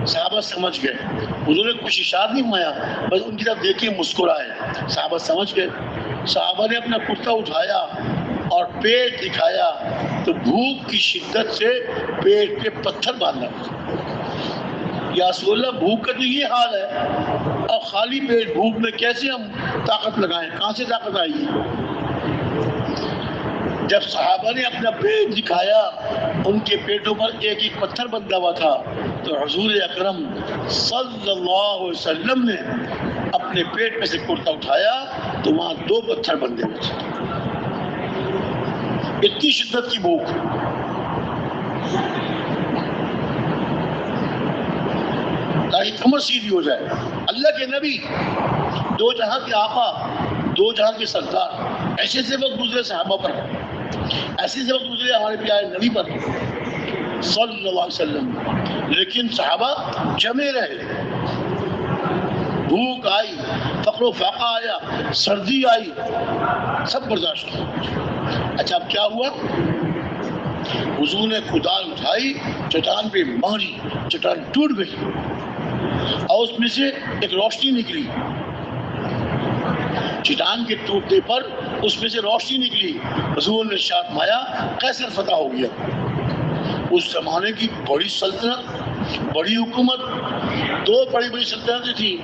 صحابہ سمجھ گئے، حضور نے کچھ اشارہ نہیں فرمایا، بس ان کی طرف دیکھ کے مسکرائے، صحابہ سمجھ گئے۔ صحابہ نے اپنا کرتا اٹھایا اور پیٹ دکھایا تو بھوک کی شدت سے پیٹ پہ پتھر باندھا۔ یا رسول اللہ، بھوک کا تو یہ حال ہے، اور خالی پیٹ بھوک میں کیسے ہم طاقت لگائیں، کہاں سے طاقت آئی؟ جب صحابہ نے اپنا پیٹ دکھایا ان کے پیٹوں پر ایک ایک پتھر بندھا ہوا تھا، تو حضور اکرم صلی اللہ علیہ وسلم نے اپنے پیٹ میں سے کرتا اٹھایا تو وہاں 2 پتھر بندھے ہوئے تھے. اتنی شدت کی بھوک. تاکہ کمر سیدھی ہو جائے. اللہ کے نبی، 2 جہاں کے آقا، 2 جہاں کے سردار، ایسے سے وقت گزرے صحابہ پر، ایسے سے وقت گزرے ہمارے پیارے نبی پر صلی اللہ علیہ وسلم، لیکن صحابہ جمے رہے. بھوک آئی، فقر و فاقہ آیا، سردی آئی، سب برداشت کیا. اچھا اب کیا ہوا؟ حضور نے کدال اٹھائی، چٹان پہ ماری، چٹان ٹوٹ گئی اور اس میں سے ایک روشنی نکلی. چٹان کے ٹوٹنے پر اس میں سے روشنی نکلی. حضور نے ارشاد فرمایا قیصر فتح ہو گیا. اس زمانے کی بڑی سلطنت، بڑی حکومت، 2 بڑی سلطنتیں تھیں،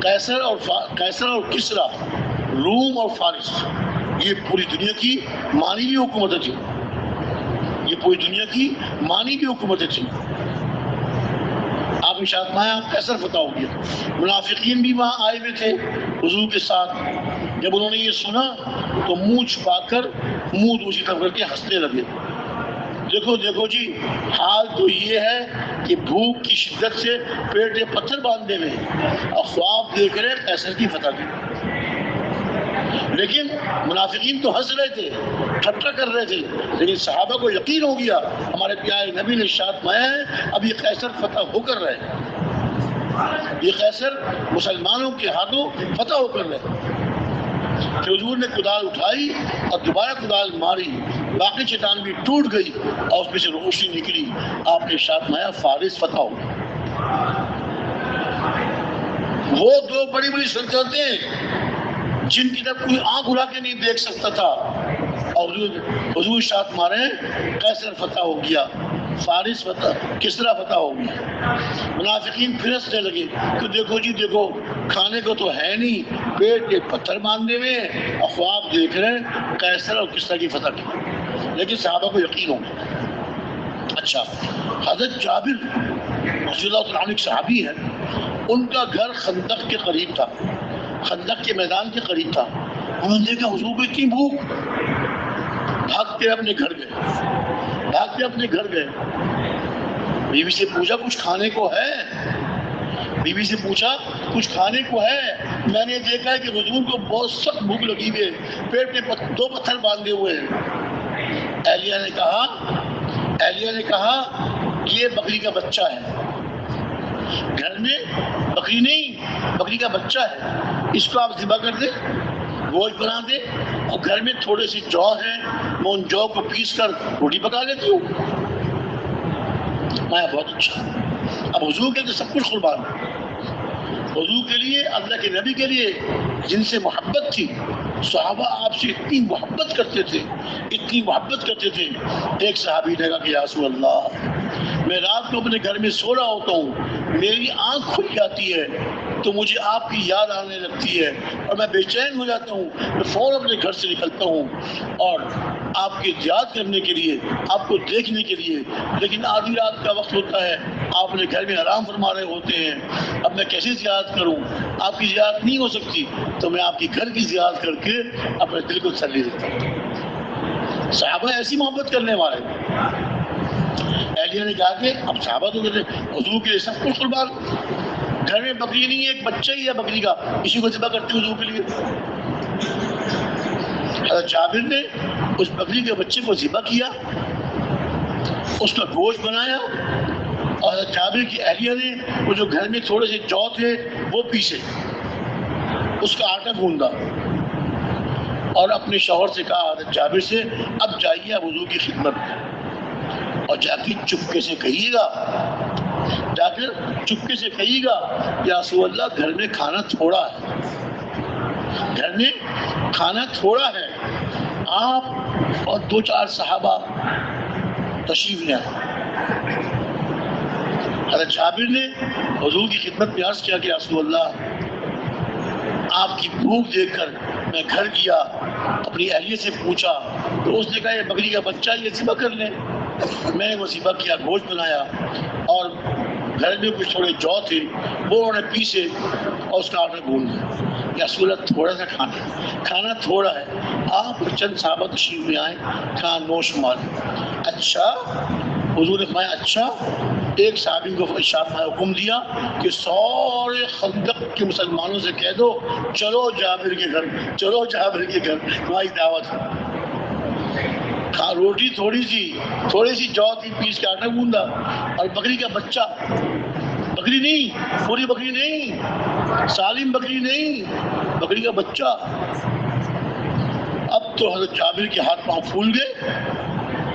قیصر اور کسرا، روم اور فارس. یہ پوری دنیا کی مانوی حکومتیں تھیں. یہ پوری دنیا کی مانوی حکومتیں تھیں. آپ ارشاد فرمایا قیصر فتح ہو گیا. منافقین بھی وہاں آئے ہوئے تھے حضور کے ساتھ. جب انہوں نے یہ سنا تو منہ چھپا کر منہ دوسری طرف کر کے ہنسنے لگے. دیکھو جی، حال تو یہ ہے کہ بھوک کی شدت سے پیٹ میں پتھر باندھے ہوئے اور خواب دیکھ رہے قیصر کی فتح کی. لیکن منافقین تو ہنس رہے تھے، ٹھٹھا کر رہے تھے، لیکن صحابہ کو یقین ہو گیا ہمارے پیارے نبی نے ارشاد فرمایا ہے اب یہ قیصر فتح ہو کر رہے ہیں، یہ قیصر مسلمانوں کے ہاتھوں فتح ہو کر رہے ہیں. کہ حضور نے کدال اٹھائی اور دوبارہ کدال ماری، باقی چٹان بھی ٹوٹ گئی اور اس میں سے روشنی نکلی. آپ نے ارشاد فرمایا فارس فتح ہو. وہ 2 بڑی سلطنتیں جن کی طرف کوئی آنکھ اڑا کے نہیں دیکھ سکتا تھا، اور حضور ارشاد فرما رہے ہیں قیصر فتح ہو گیا، فارس فتح، کسرا فتح ہو گیا. منافقین پھر ہنسنے لگے کہ دیکھو جی دیکھو، کھانے کو تو ہے نہیں، پیٹ کے پتھر باندھے ہوئے اور خواب دیکھ رہے ہیں قیصر اور کسرا کی فتح کی. لیکن صحابہ کو یقین ہو گیا. اچھا، حضرت جابر رضی اللہ تعالیٰ عنہ ایک صحابی ہے، ان کا گھر خندق کے قریب تھا، خندق کے میدان کے قریب تھا. انہوں نے دیکھا حضور کو اتنی بھوک، بھاگتے اپنے گھر گئے. بیوی سے پوچھا کچھ کھانے کو ہے؟ بیوی سے پوچھا کچھ کھانے کو ہے؟ میں نے دیکھا ہے کہ حضور کو بہت سخت بھوک لگی ہوئی ہے، پیٹ میں 2 پتھر باندھے ہوئے ہیں. اہلیہ نے کہا یہ بکری کا بچہ ہے، گھر میں بکری نہیں، بکری کا بچہ ہے، اس کو آپ ذبح کر دیں، گوشت بنا دیں، اور گھر میں تھوڑے سے جو ہیں میں ان جو کو پیس کر روٹی پکا لیتی ہوں. میں بہت اچھا. اب حضور کے لیے سب کچھ قربان، حضور کے لیے، اللہ کے نبی کے لیے جن سے محبت تھی. صحابہ آپ سے اتنی محبت کرتے تھے، اتنی محبت کرتے تھے. ایک صحابی نے کہا کہ یا رسول اللہ، میں رات کو اپنے گھر میں سو رہا ہوتا ہوں، میری آنکھ کھل جاتی ہے تو مجھے آپ کی یاد آنے لگتی ہے اور میں بے چین ہو جاتا ہوں. میں فوراً اپنے گھر سے نکلتا ہوں اور آپ کی یاد کرنے کے لیے، آپ کو دیکھنے کے لیے. لیکن آدھی رات کا وقت ہوتا ہے، آپ اپنے گھر میں آرام فرما رہے ہوتے ہیں. اب میں کیسے زیارت کروں؟ آپ کی زیارت نہیں ہو سکتی، تو میں آپ کی گھر کی زیارت کر کے اپنے دل کو تسلی دیتا ہوں. صحابہ ایسی محبت کرنے والے. اہلیہ نے کہا کہ اب صحابہ تو کہتے حضور کے لیے سب کچھ قربان، گھر میں بکری نہیں ہے، ایک بچہ ہی ہے بکری کا، اسی کو ذبح کرتے حضور کے لیے. حضرت جابر نے اس بکری کے بچے کو ذبح کیا، اس کا گوشت بنایا، اور حضرت جابر کی اہلیہ نے وہ جو گھر میں تھوڑے سے جو تھے وہ پیسے، اس کا آٹا گوندا اور اپنے شوہر سے کہا حضرت جابر سے اب جائیے آپ حضور کی خدمت میں، اور جا کے چپکے سے کہیے گا، جا کر چپکے سے کہیے گا یا رسول اللہ گھر میں کھانا تھوڑا ہے، گھر میں کھانا تھوڑا ہے. آپ اور 2-4 صحابہ تشریف لے آئے. حضرت جابر نے حضور کی خدمت میں عرض کیا کہ رسول اللہ آپ کی بھوک دیکھ کر میں گھر گیا، اپنی اہلیہ سے پوچھا تو اس نے کہا یہ بکری کا بچہ یہ ذبح کر لیں. میں نے وہ ذبح کیا، گوشت بنایا، اور گھر میں کچھ تھوڑے جو تھے وہ انہوں نے پیسے اور اس کا آٹا گھون دیا. یا سہولت تھوڑا سا کھانا تھوڑا ہے، آپ چند صحابہ تشریف لے آئیں، کھانا نوش مال. اچھا حضور نے فرمایا اچھا. ایک صحابی کو ارشاد میں حکم دیا کہ سارے خندق کے مسلمانوں سے کہہ دو چلو جابر کے گھر، چلو جابر کے گھر، تمہاری دعوت ہے. روٹی تھوڑی سی جو تھی، پیس کے آٹا گوندا، اور بکری کا بچہ، بکری نہیں، پوری بکری نہیں، سالم بکری نہیں، بکری کا بچہ. اب تو حضرت جابر کے ہاتھ پاؤں پھول گئے.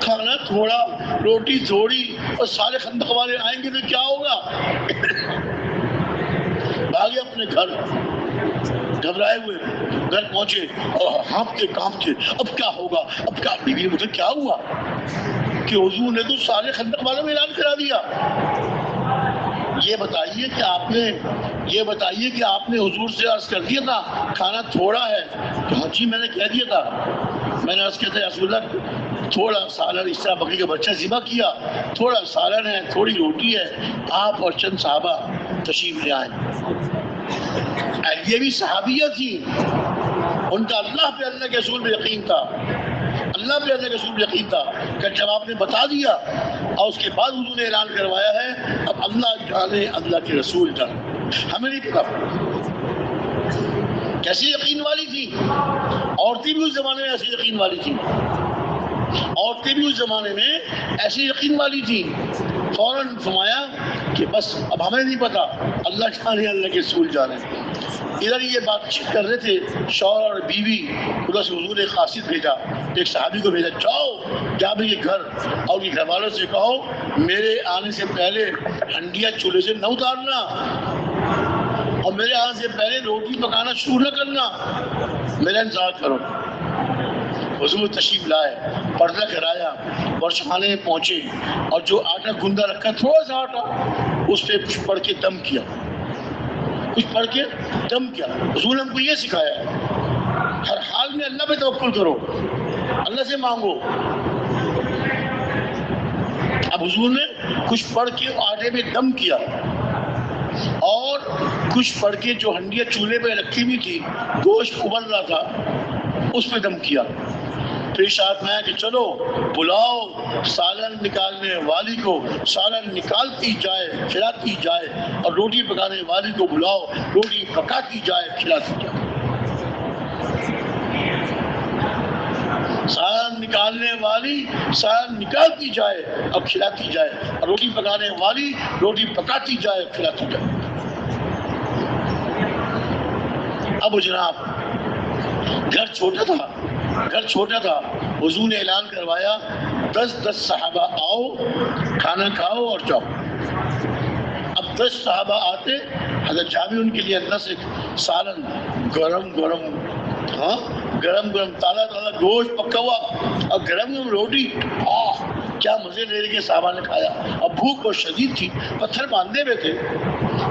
کھانا تھوڑا، روٹی تھوڑی، اور سارے خندق والے آئیں گے تو کیا ہوگا. بھاگے اپنے گھر، گھبرائے ہوئے گھر پہنچے اور ہانپتے کانپتے اب کیا ہوگا، اب کیا. بیوی نے مجھے کیا ہوا کہ حضور نے تو سارے خندق والوں میں اعلان کرا دیا. یہ بتائیے کہ آپ نے حضور سے عرض کر دیا تھا کھانا تھوڑا ہے. ہاں جی میں نے کہہ دیا تھا. میں نے عرض کیا تھا رسول اللہ تھوڑا سالن، اس طرح بکری کا بچہ ذبح کیا، تھوڑا سالن ہے، تھوڑی روٹی ہے، آپ اور چند صحابہ تشریف لے آئیں. یہ بھی صحابیہ تھی، ان کا اللہ پہ اللہ کے رسول پہ یقین تھا، اللہ پہ اللہ کے رسول پہ یقین تھا کہ جب آپ نے بتا دیا اور اس کے بعد حضور نے اعلان کروایا ہے، اب اللہ جانے اللہ کے رسول جانے، ہمیں نہیں پتا. کیسی یقین والی تھی. عورتیں بھی اس زمانے میں ایسی یقین والی تھی، عورتیں بھی اس زمانے میں ایسی یقین والی تھی. فوراً فرمایا کہ بس اب ہمیں نہیں پتا، اللہ جانے اللہ کے رسول جانے. ادھر یہ بات چیت کر رہے تھے شوہر اور بیوی. ادھر سے حضور نے قاصد بھیجا، ایک صحابی کو بھیجا، جاؤ جابر کے گھر اور گھر والوں سے کہو میرے آنے سے پہلے ہنڈیاں چولہے سے نہ اتارنا، اور میرے آنے سے پہلے روٹی پکانا شروع نہ کرنا، میرا انتظار کرو. حضور تشریف لائے، پردہ کرایا اور خانے میں پہنچے، اور جو آٹا گندا رکھا تھوڑا سا آٹا، اس پہ کچھ پڑھ کے دم کیا، حضور نے ہم کو یہ سکھایا ہے ہر حال میں اللہ پہ توکل کرو، اللہ سے مانگو. اب حضور نے کچھ پڑھ کے آٹے میں دم کیا، اور کچھ پڑھ کے جو ہنڈیاں چولہے پہ رکھی ہوئی تھی، گوشت ابل رہا تھا، اس پہ دم کیا. پھر ارشاد میں کہ چلو بلاؤ سالن نکالنے والی کو، سالن نکالتی جائے کھلاتی جائے، اور روٹی پکانے والی کو بلاؤ، روٹی پکاتی جائے کھلاتی جائے. سالن نکالنے والی سالن نکالتی جائے اور کھلاتی جائے، اور روٹی پکانے والی روٹی پکاتی جائے کھلاتی جائے. اب جناب گھر چھوٹا تھا، حضور نے اعلان کروایا 10 صحابہ آؤ، کھانا کھاؤ اور جاؤ. اب 10 صحابہ آتے، حضرت جابر ان کے لیے اندر سے سالن گرم تازہ گوشت پکا ہوا اور گرم روٹی، کیا مزے لے کے صحابہ نے کھایا. اور بھوک بہت شدید تھی، پتھر باندھے ہوئے تھے،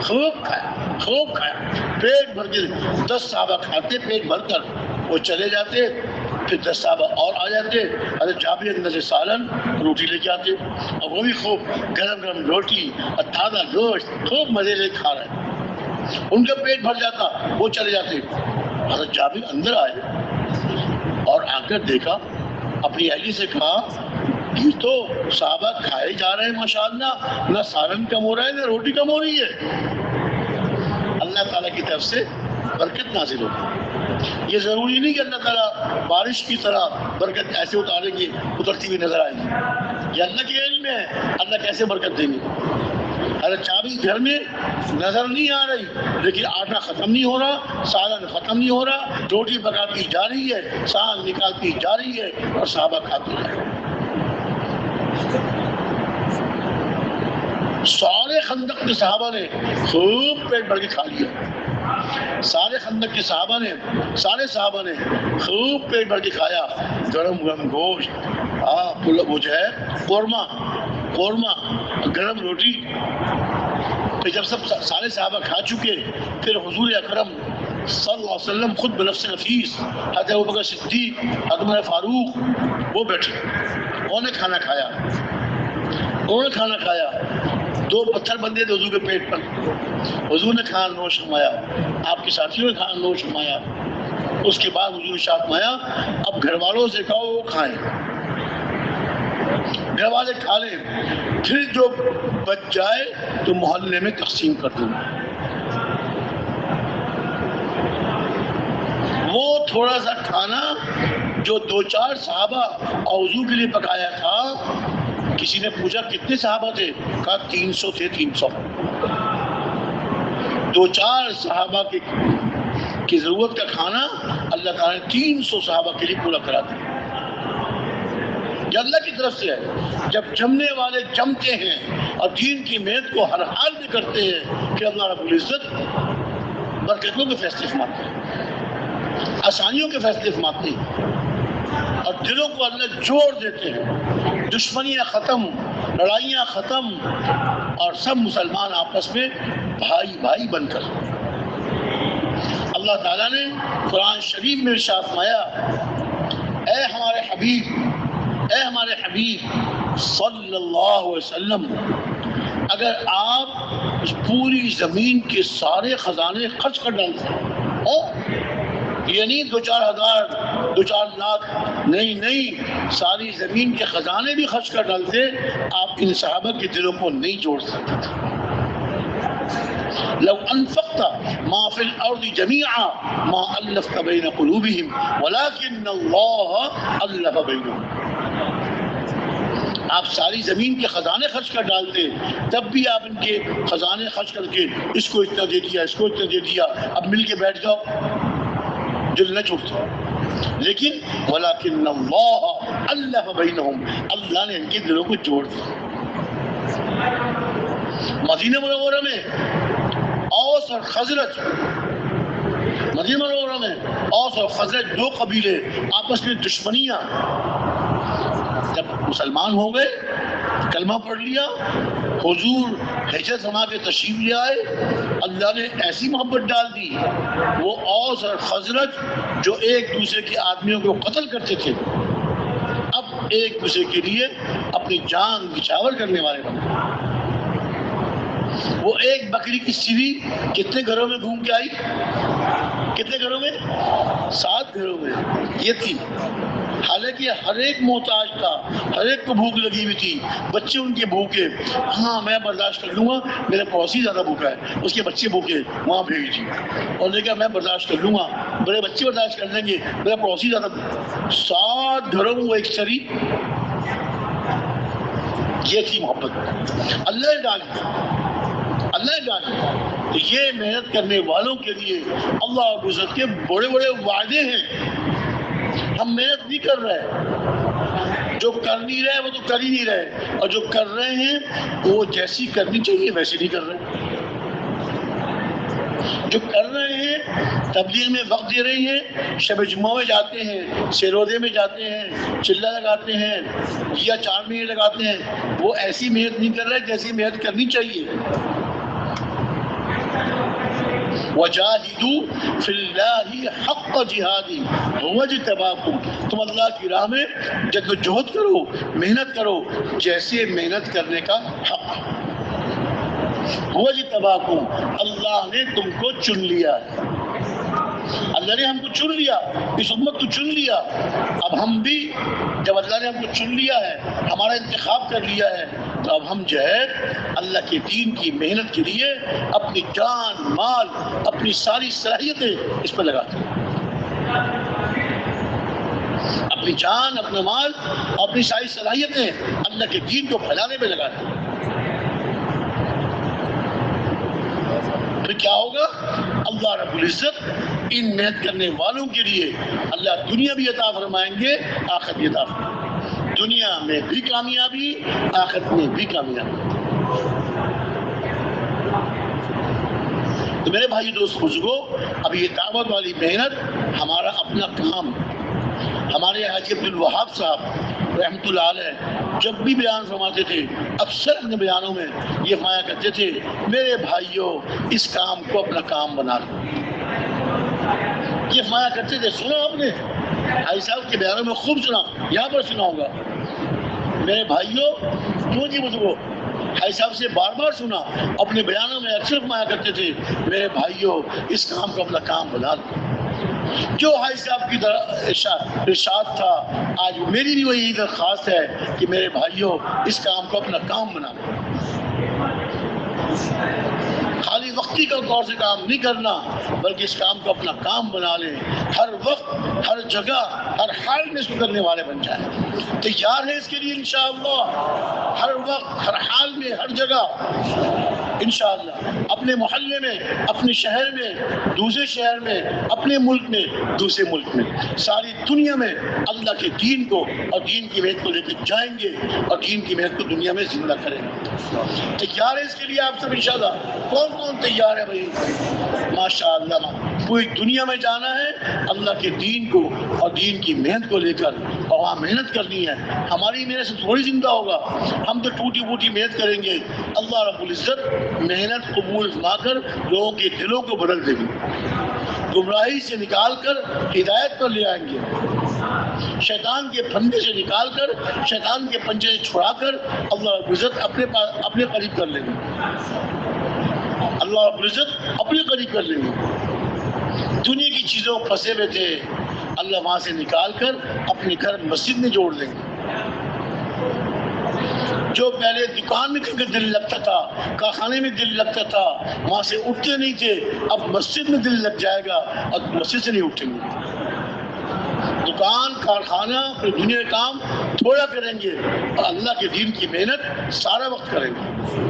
خوب کھایا پیٹ بھر کے. 10 صحابہ کھاتے پیٹ بھر کر، وہ چلے جاتے، پھر 10 صحابہ اور آ جاتے. حضرت جابر اندر سے سالن روٹی لے کے آتے، اور وہ بھی خوب گرم روٹی اور تازہ گوشت، خوب مزے لے کھا رہے. ان کا پیٹ بھر جاتا، وہ چلے جاتے. حضرت جابر اندر آئے اور آ کر دیکھا، اپنی اہلی سے کہا یہ تو صحابہ کھائے جا رہے ہیں ماشاءاللہ، نہ سالن کم ہو رہا ہے نہ روٹی کم ہو رہی ہے. اللہ تعالیٰ کی طرف سے برکت نازل ہوگی. یہ ضروری نہیں کہ اللہ تعالیٰ بارش کی طرح برکت ایسے اتاریں گے، اترتی ہوئی نظر آئے گی. یہ اللہ کے علم میں ہے اللہ کیسے برکت دیں گے. حضرت جابر گھر میں نظر نہیں آ رہی، لیکن آٹا ختم نہیں ہو رہا، سالن ختم نہیں ہو رہا، روٹی پکاتی جا رہی ہے، سالن نکالتی جا رہی ہے، اور صحابہ کھاتے جا رہے ہیں. سارے خندق کے صحابہ نے خوب پیٹ بھر کے کھا لیا. سارے خندق کے صحابہ نے خوب پیٹ بھر کے کھایا. گرم گوشت، وہ جو ہے قورمہ، گرم روٹی. پھر جب سارے صحابہ کھا چکے، پھر حضور اکرم صلی اللہ علیہ وسلم خود بنفس نفیس، حضرت ابوبکر صدیق، حضرت عمر فاروق وہ بیٹھے، انہوں نے کھانا کھایا، انہوں نے کھانا کھایا، 2 پتھر بندے تھے حضور کے پیٹ پر، حضور نے کھانا نوش فرمایا، آپ کے ساتھیوں نے کھانا نوش فرمایا، اس کے بعد حضور نے ارشاد فرمایا اب گھر والوں سے کہو وہ کھائیں، گھر والے کھا لیں، پھر جو بچ جائے تو محلے میں تقسیم کر دوں۔ وہ تھوڑا سا کھانا جو 2-4 صحابہ اور حضور کے لیے پکایا تھا، کسی نے پوچھا کتنے صحابہ تھے؟ کہا 300 تھے، 300۔ 2-4 صحابہ کی ضرورت کا کھانا اللہ تعالیٰ نے 300 صحابہ کے لیے پورا کرا دیا۔ یہ اللہ کی طرف سے ہے۔ جب جمنے والے جمتے ہیں اور دین کی محنت کو ہر حال میں کرتے ہیں کہ اللہ رب العزت برکتوں کے فیصلے فرماتے ہیں، آسانیوں کے فیصلے فرماتے ہیں، اور دلوں کو اللہ جوڑ دیتے ہیں، دشمنیاں ختم، لڑائیاں ختم، اور سب مسلمان آپس میں بھائی بھائی بن کر۔ اللہ تعالیٰ نے قرآن شریف میں ارشاد فرمایا اے ہمارے حبیب، اے ہمارے حبیب صلی اللہ علیہ وسلم، اگر آپ اس پوری زمین کے سارے خزانے خرچ کر ڈالتے یعنی 2-4 ہزار 2-4 لاکھ نہیں، ساری زمین کے خزانے بھی خرچ کر ڈالتے، آپ ان صحابہ کے دلوں کو نہیں جوڑ سکتے تھے۔ لو انفقت ما فی الارض جميعا ما الفت بین قلوبهم ولكن اللہ الف بینہم۔ آپ ساری زمین کے خزانے خرچ کر ڈالتے، تب بھی آپ ان کے خزانے خرچ کر کے اس کو اتنا دے دیا، اس کو اتنا دے دیا، اب مل کے بیٹھ جاؤ، دل نہ چھوڑتا۔ لیکن ولیکن اللہ الف بینہم، اللہ نے ان کے دلوں کو جوڑ دیا۔ مدینہ منورہ میں اوس اور خزرج، مدینہ منورہ میں اوس اور خزرج 2 قبیلے آپس میں دشمنیاں، جب مسلمان ہو گئے، کلمہ پڑھ لیا، حضور ہجرت فرما کے تشریف لے آئے، اللہ نے ایسی محبت ڈال دی، وہ اوس اور خزرج جو ایک دوسرے کے آدمیوں کو قتل کرتے تھے، اب ایک دوسرے کے لیے اپنی جان نچھاور کرنے والے بنے۔ وہ ایک بکری کی سیوی کتنے گھروں میں گھوم کے آئی؟ کتنے گھروں میں؟ 7 گھروں میں یہ تھی، حالانکہ ہر ایک محتاج تھا، ہر ایک کو بھوک لگی ہوئی تھی، بچے ان کے بھوکے، ہاں میں برداشت کر لوں گا، میرا پڑوسی زیادہ بھوکا ہے، اس کے بچے بھوکے، وہاں بھیج دی، اور نے کہا میں برداشت کر لوں گا، میرے بچے برداشت کر لیں گے، میرا پڑوسی زیادہ۔ 7 گھروں میں وہ ایک سری، یہ تھی محبت اللہ نے ڈالی، اللہ نے ڈالی۔ تو یہ محنت کرنے والوں کے لیے اللہ عزت کے بڑے بڑے وعدے ہیں۔ ہم محنت نہیں کر رہے، جو کر نہیں رہے وہ تو کر ہی نہیں رہے، اور جو کر رہے ہیں وہ جیسی کرنی چاہیے ویسے نہیں کر رہے۔ جو کر رہے ہیں تبلیغ میں وقت دے رہے ہیں، شب جمعہ میں جاتے ہیں، سیروزے میں جاتے ہیں، چلہ لگاتے ہیں یا 4 مہینے لگاتے ہیں، وہ ایسی محنت نہیں کر رہے جیسی محنت کرنی چاہیے۔ وَجَاهِدُوا فِي اللَّهِ حَقَّ جِهَادِهِ هُوَ اجْتَبَاكُمْ، تم اللہ کی راہ میں جدوجہد کرو، محنت کرو جیسے محنت کرنے کا حق۔ هُوَ اجْتَبَاكُمْ، اللہ نے تم کو چن لیا ہے، اللہ نے ہم کو چن لیا، اس امت کو چن لیا۔ اب ہم بھی جب اللہ نے ہم کو چن لیا ہے، ہمارا انتخاب کر لیا ہے، تو اب ہم جو ہے اللہ کے دین کی محنت کے لیے اپنی جان مال اپنی ساری صلاحیتیں اس پر لگاتے ہیں، اپنی جان اپنا مال اپنی ساری صلاحیتیں اللہ کے دین کو پھیلانے میں لگاتے ہیں۔ پھر کیا ہوگا؟ اللہ رب العزت ان محنت کرنے والوں کے لیے اللہ دنیا بھی عطا فرمائیں گے، آخرت بھی عطا فرمائیں گے، دنیا میں بھی کامیابی، آخرت میں بھی کامیابی۔ تو میرے بھائی دوست بزرگوں، اب یہ دعوت والی محنت ہمارا اپنا کام۔ ہمارے حاجی عبد الوہاب صاحب رحمۃ اللہ علیہ جب بھی بیان فرماتے تھے، اکثر اپنے بیانوں میں یہ فرمایا کرتے تھے، میرے بھائیوں اس کام کو اپنا کام بنا لو، یہ فرمایا کرتے تھے. سنا آپ نے حاجی صاحب کے بیانوں میں خوب سنا, یہاں پر سناؤں گا. میرے بھائیوں کیوں جی بزرگوں, حاجی صاحب سے بار بار سنا, اپنے بیانوں میں اکثر فرمایا کرتے تھے میرے بھائیوں اس کام کو اپنا کام بنا لو. جو حاجی صاحب کی ارشاد تھا, آج میری بھی وہی درخواست ہے کہ میرے بھائیوں اس کام کو اپنا کام بنا لو. خالی وقتی کا طور سے کام نہیں کرنا, بلکہ اس کام کو اپنا کام بنا لیں. ہر وقت, ہر جگہ, ہر حال میں اس کو کرنے والے بن جائیں. تیار ہے اس کے لیے انشاءاللہ؟ ہر وقت, ہر حال میں, ہر جگہ انشاءاللہ. اپنے محلے میں, اپنے شہر میں, دوسرے شہر میں, اپنے ملک میں, دوسرے ملک میں, ساری دنیا میں اللہ کے دین کو اور دین کی محنت کو لے کے جائیں گے اور دین کی محنت کو دنیا میں زندہ کریں گے. تیار ہے اس کے لیے آپ سب انشاءاللہ؟ کون کون تیار ہے بھائی؟ ماشاءاللہ. پوری دنیا میں جانا ہے اللہ کے دین کو اور دین کی محنت کو لے کر, اور وہاں محنت کرنی ہے. ہماری محنت سے تھوڑی زندہ ہوگا, ہم تو ٹوٹی بوٹی محنت کریں گے. اللہ رب العزت محنت قبول فرما کر لوگوں کے دلوں کو بدل دیں گے, گمراہی سے نکال کر ہدایت پر لے آئیں گے, شیطان کے پھندے سے نکال کر, شیطان کے پنجے سے چھڑا کر اللہ رب العزت اپنے قریب کر لیں گے. اللہ رب العزت اپنے قریب کر لیں گے. دنیا کی چیزوں پھنسے ہوئے تھے, اللہ وہاں سے نکال کر اپنے گھر مسجد میں جوڑ دیں گے. جو پہلے دکان میں دل لگتا تھا, کارخانے میں دل لگتا تھا, وہاں سے اٹھتے نہیں تھے, اب مسجد میں دل لگ جائے گا اور مسجد سے نہیں اٹھیں گے. دکان, کارخانہ, پھر دنیا کام تھوڑا کریں گے اور اللہ کے دین کی محنت سارا وقت کریں گے.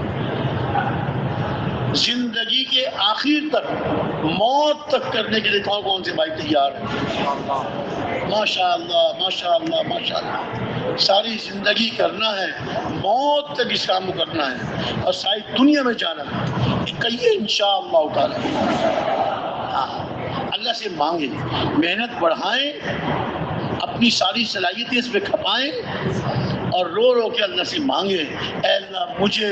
زندگی کے آخر تک, موت تک کرنے کے لیے کون کون سے بھائی تیار ہیں؟ ماشاءاللہ ماشاءاللہ ماشاءاللہ. ساری زندگی کرنا ہے, موت تک اس کام کو کرنا ہے اور ساری دنیا میں جانا ہے. کہیے انشاءاللہ تعالی. اللہ سے مانگیں, محنت بڑھائیں, اپنی ساری صلاحیتیں اس پہ کھپائیں اور رو رو کے اللہ سے مانگیں, اے اللہ مجھے,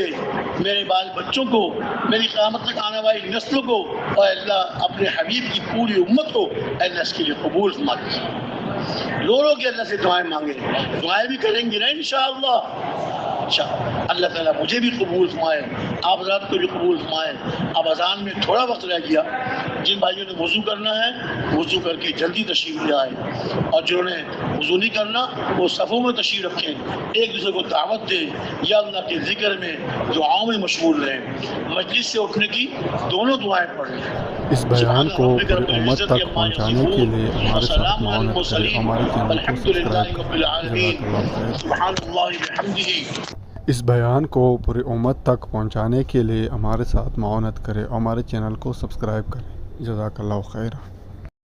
میرے بال بچوں کو, میری قیامت تک آنے والی نسلوں کو, اور اے اللہ اپنے حبیب کی پوری امت کو اے اللہ اس کے لیے قبول فرما دے. رو رو کے اللہ سے دعائیں مانگیں, دعائیں بھی کریں گے نا انشاءاللہ. اللہ تعالیٰ مجھے بھی قبول فرمائے, آپ حضرات کو بھی قبول فرمائے. اب اذان میں تھوڑا وقت رہ گیا, جن بھائیوں نے وضو کرنا ہے وضو کر کے جلدی تشریف لے آئے, اور جنہوں نے وضو نہیں کرنا وہ صفوں میں تشریف رکھیں, ایک دوسرے کو دعوت دیں, یا اللہ کے ذکر میں, دعاؤں میں مشغول رہیں, مجلس سے اٹھنے کی دونوں دعائیں پڑھیں. اس بیان کو پوری امت تک پہنچانے کے لیے ہمارے ساتھ معاونت کریں, ہمارے چینل کو سبسکرائب کریں. سبحان اللہ بحمدہ. اس بیان کو پوری امت تک پہنچانے کے لیے ہمارے ساتھ معاونت کریں, ہمارے چینل کو سبسکرائب کریں. جزاک اللہ خیر.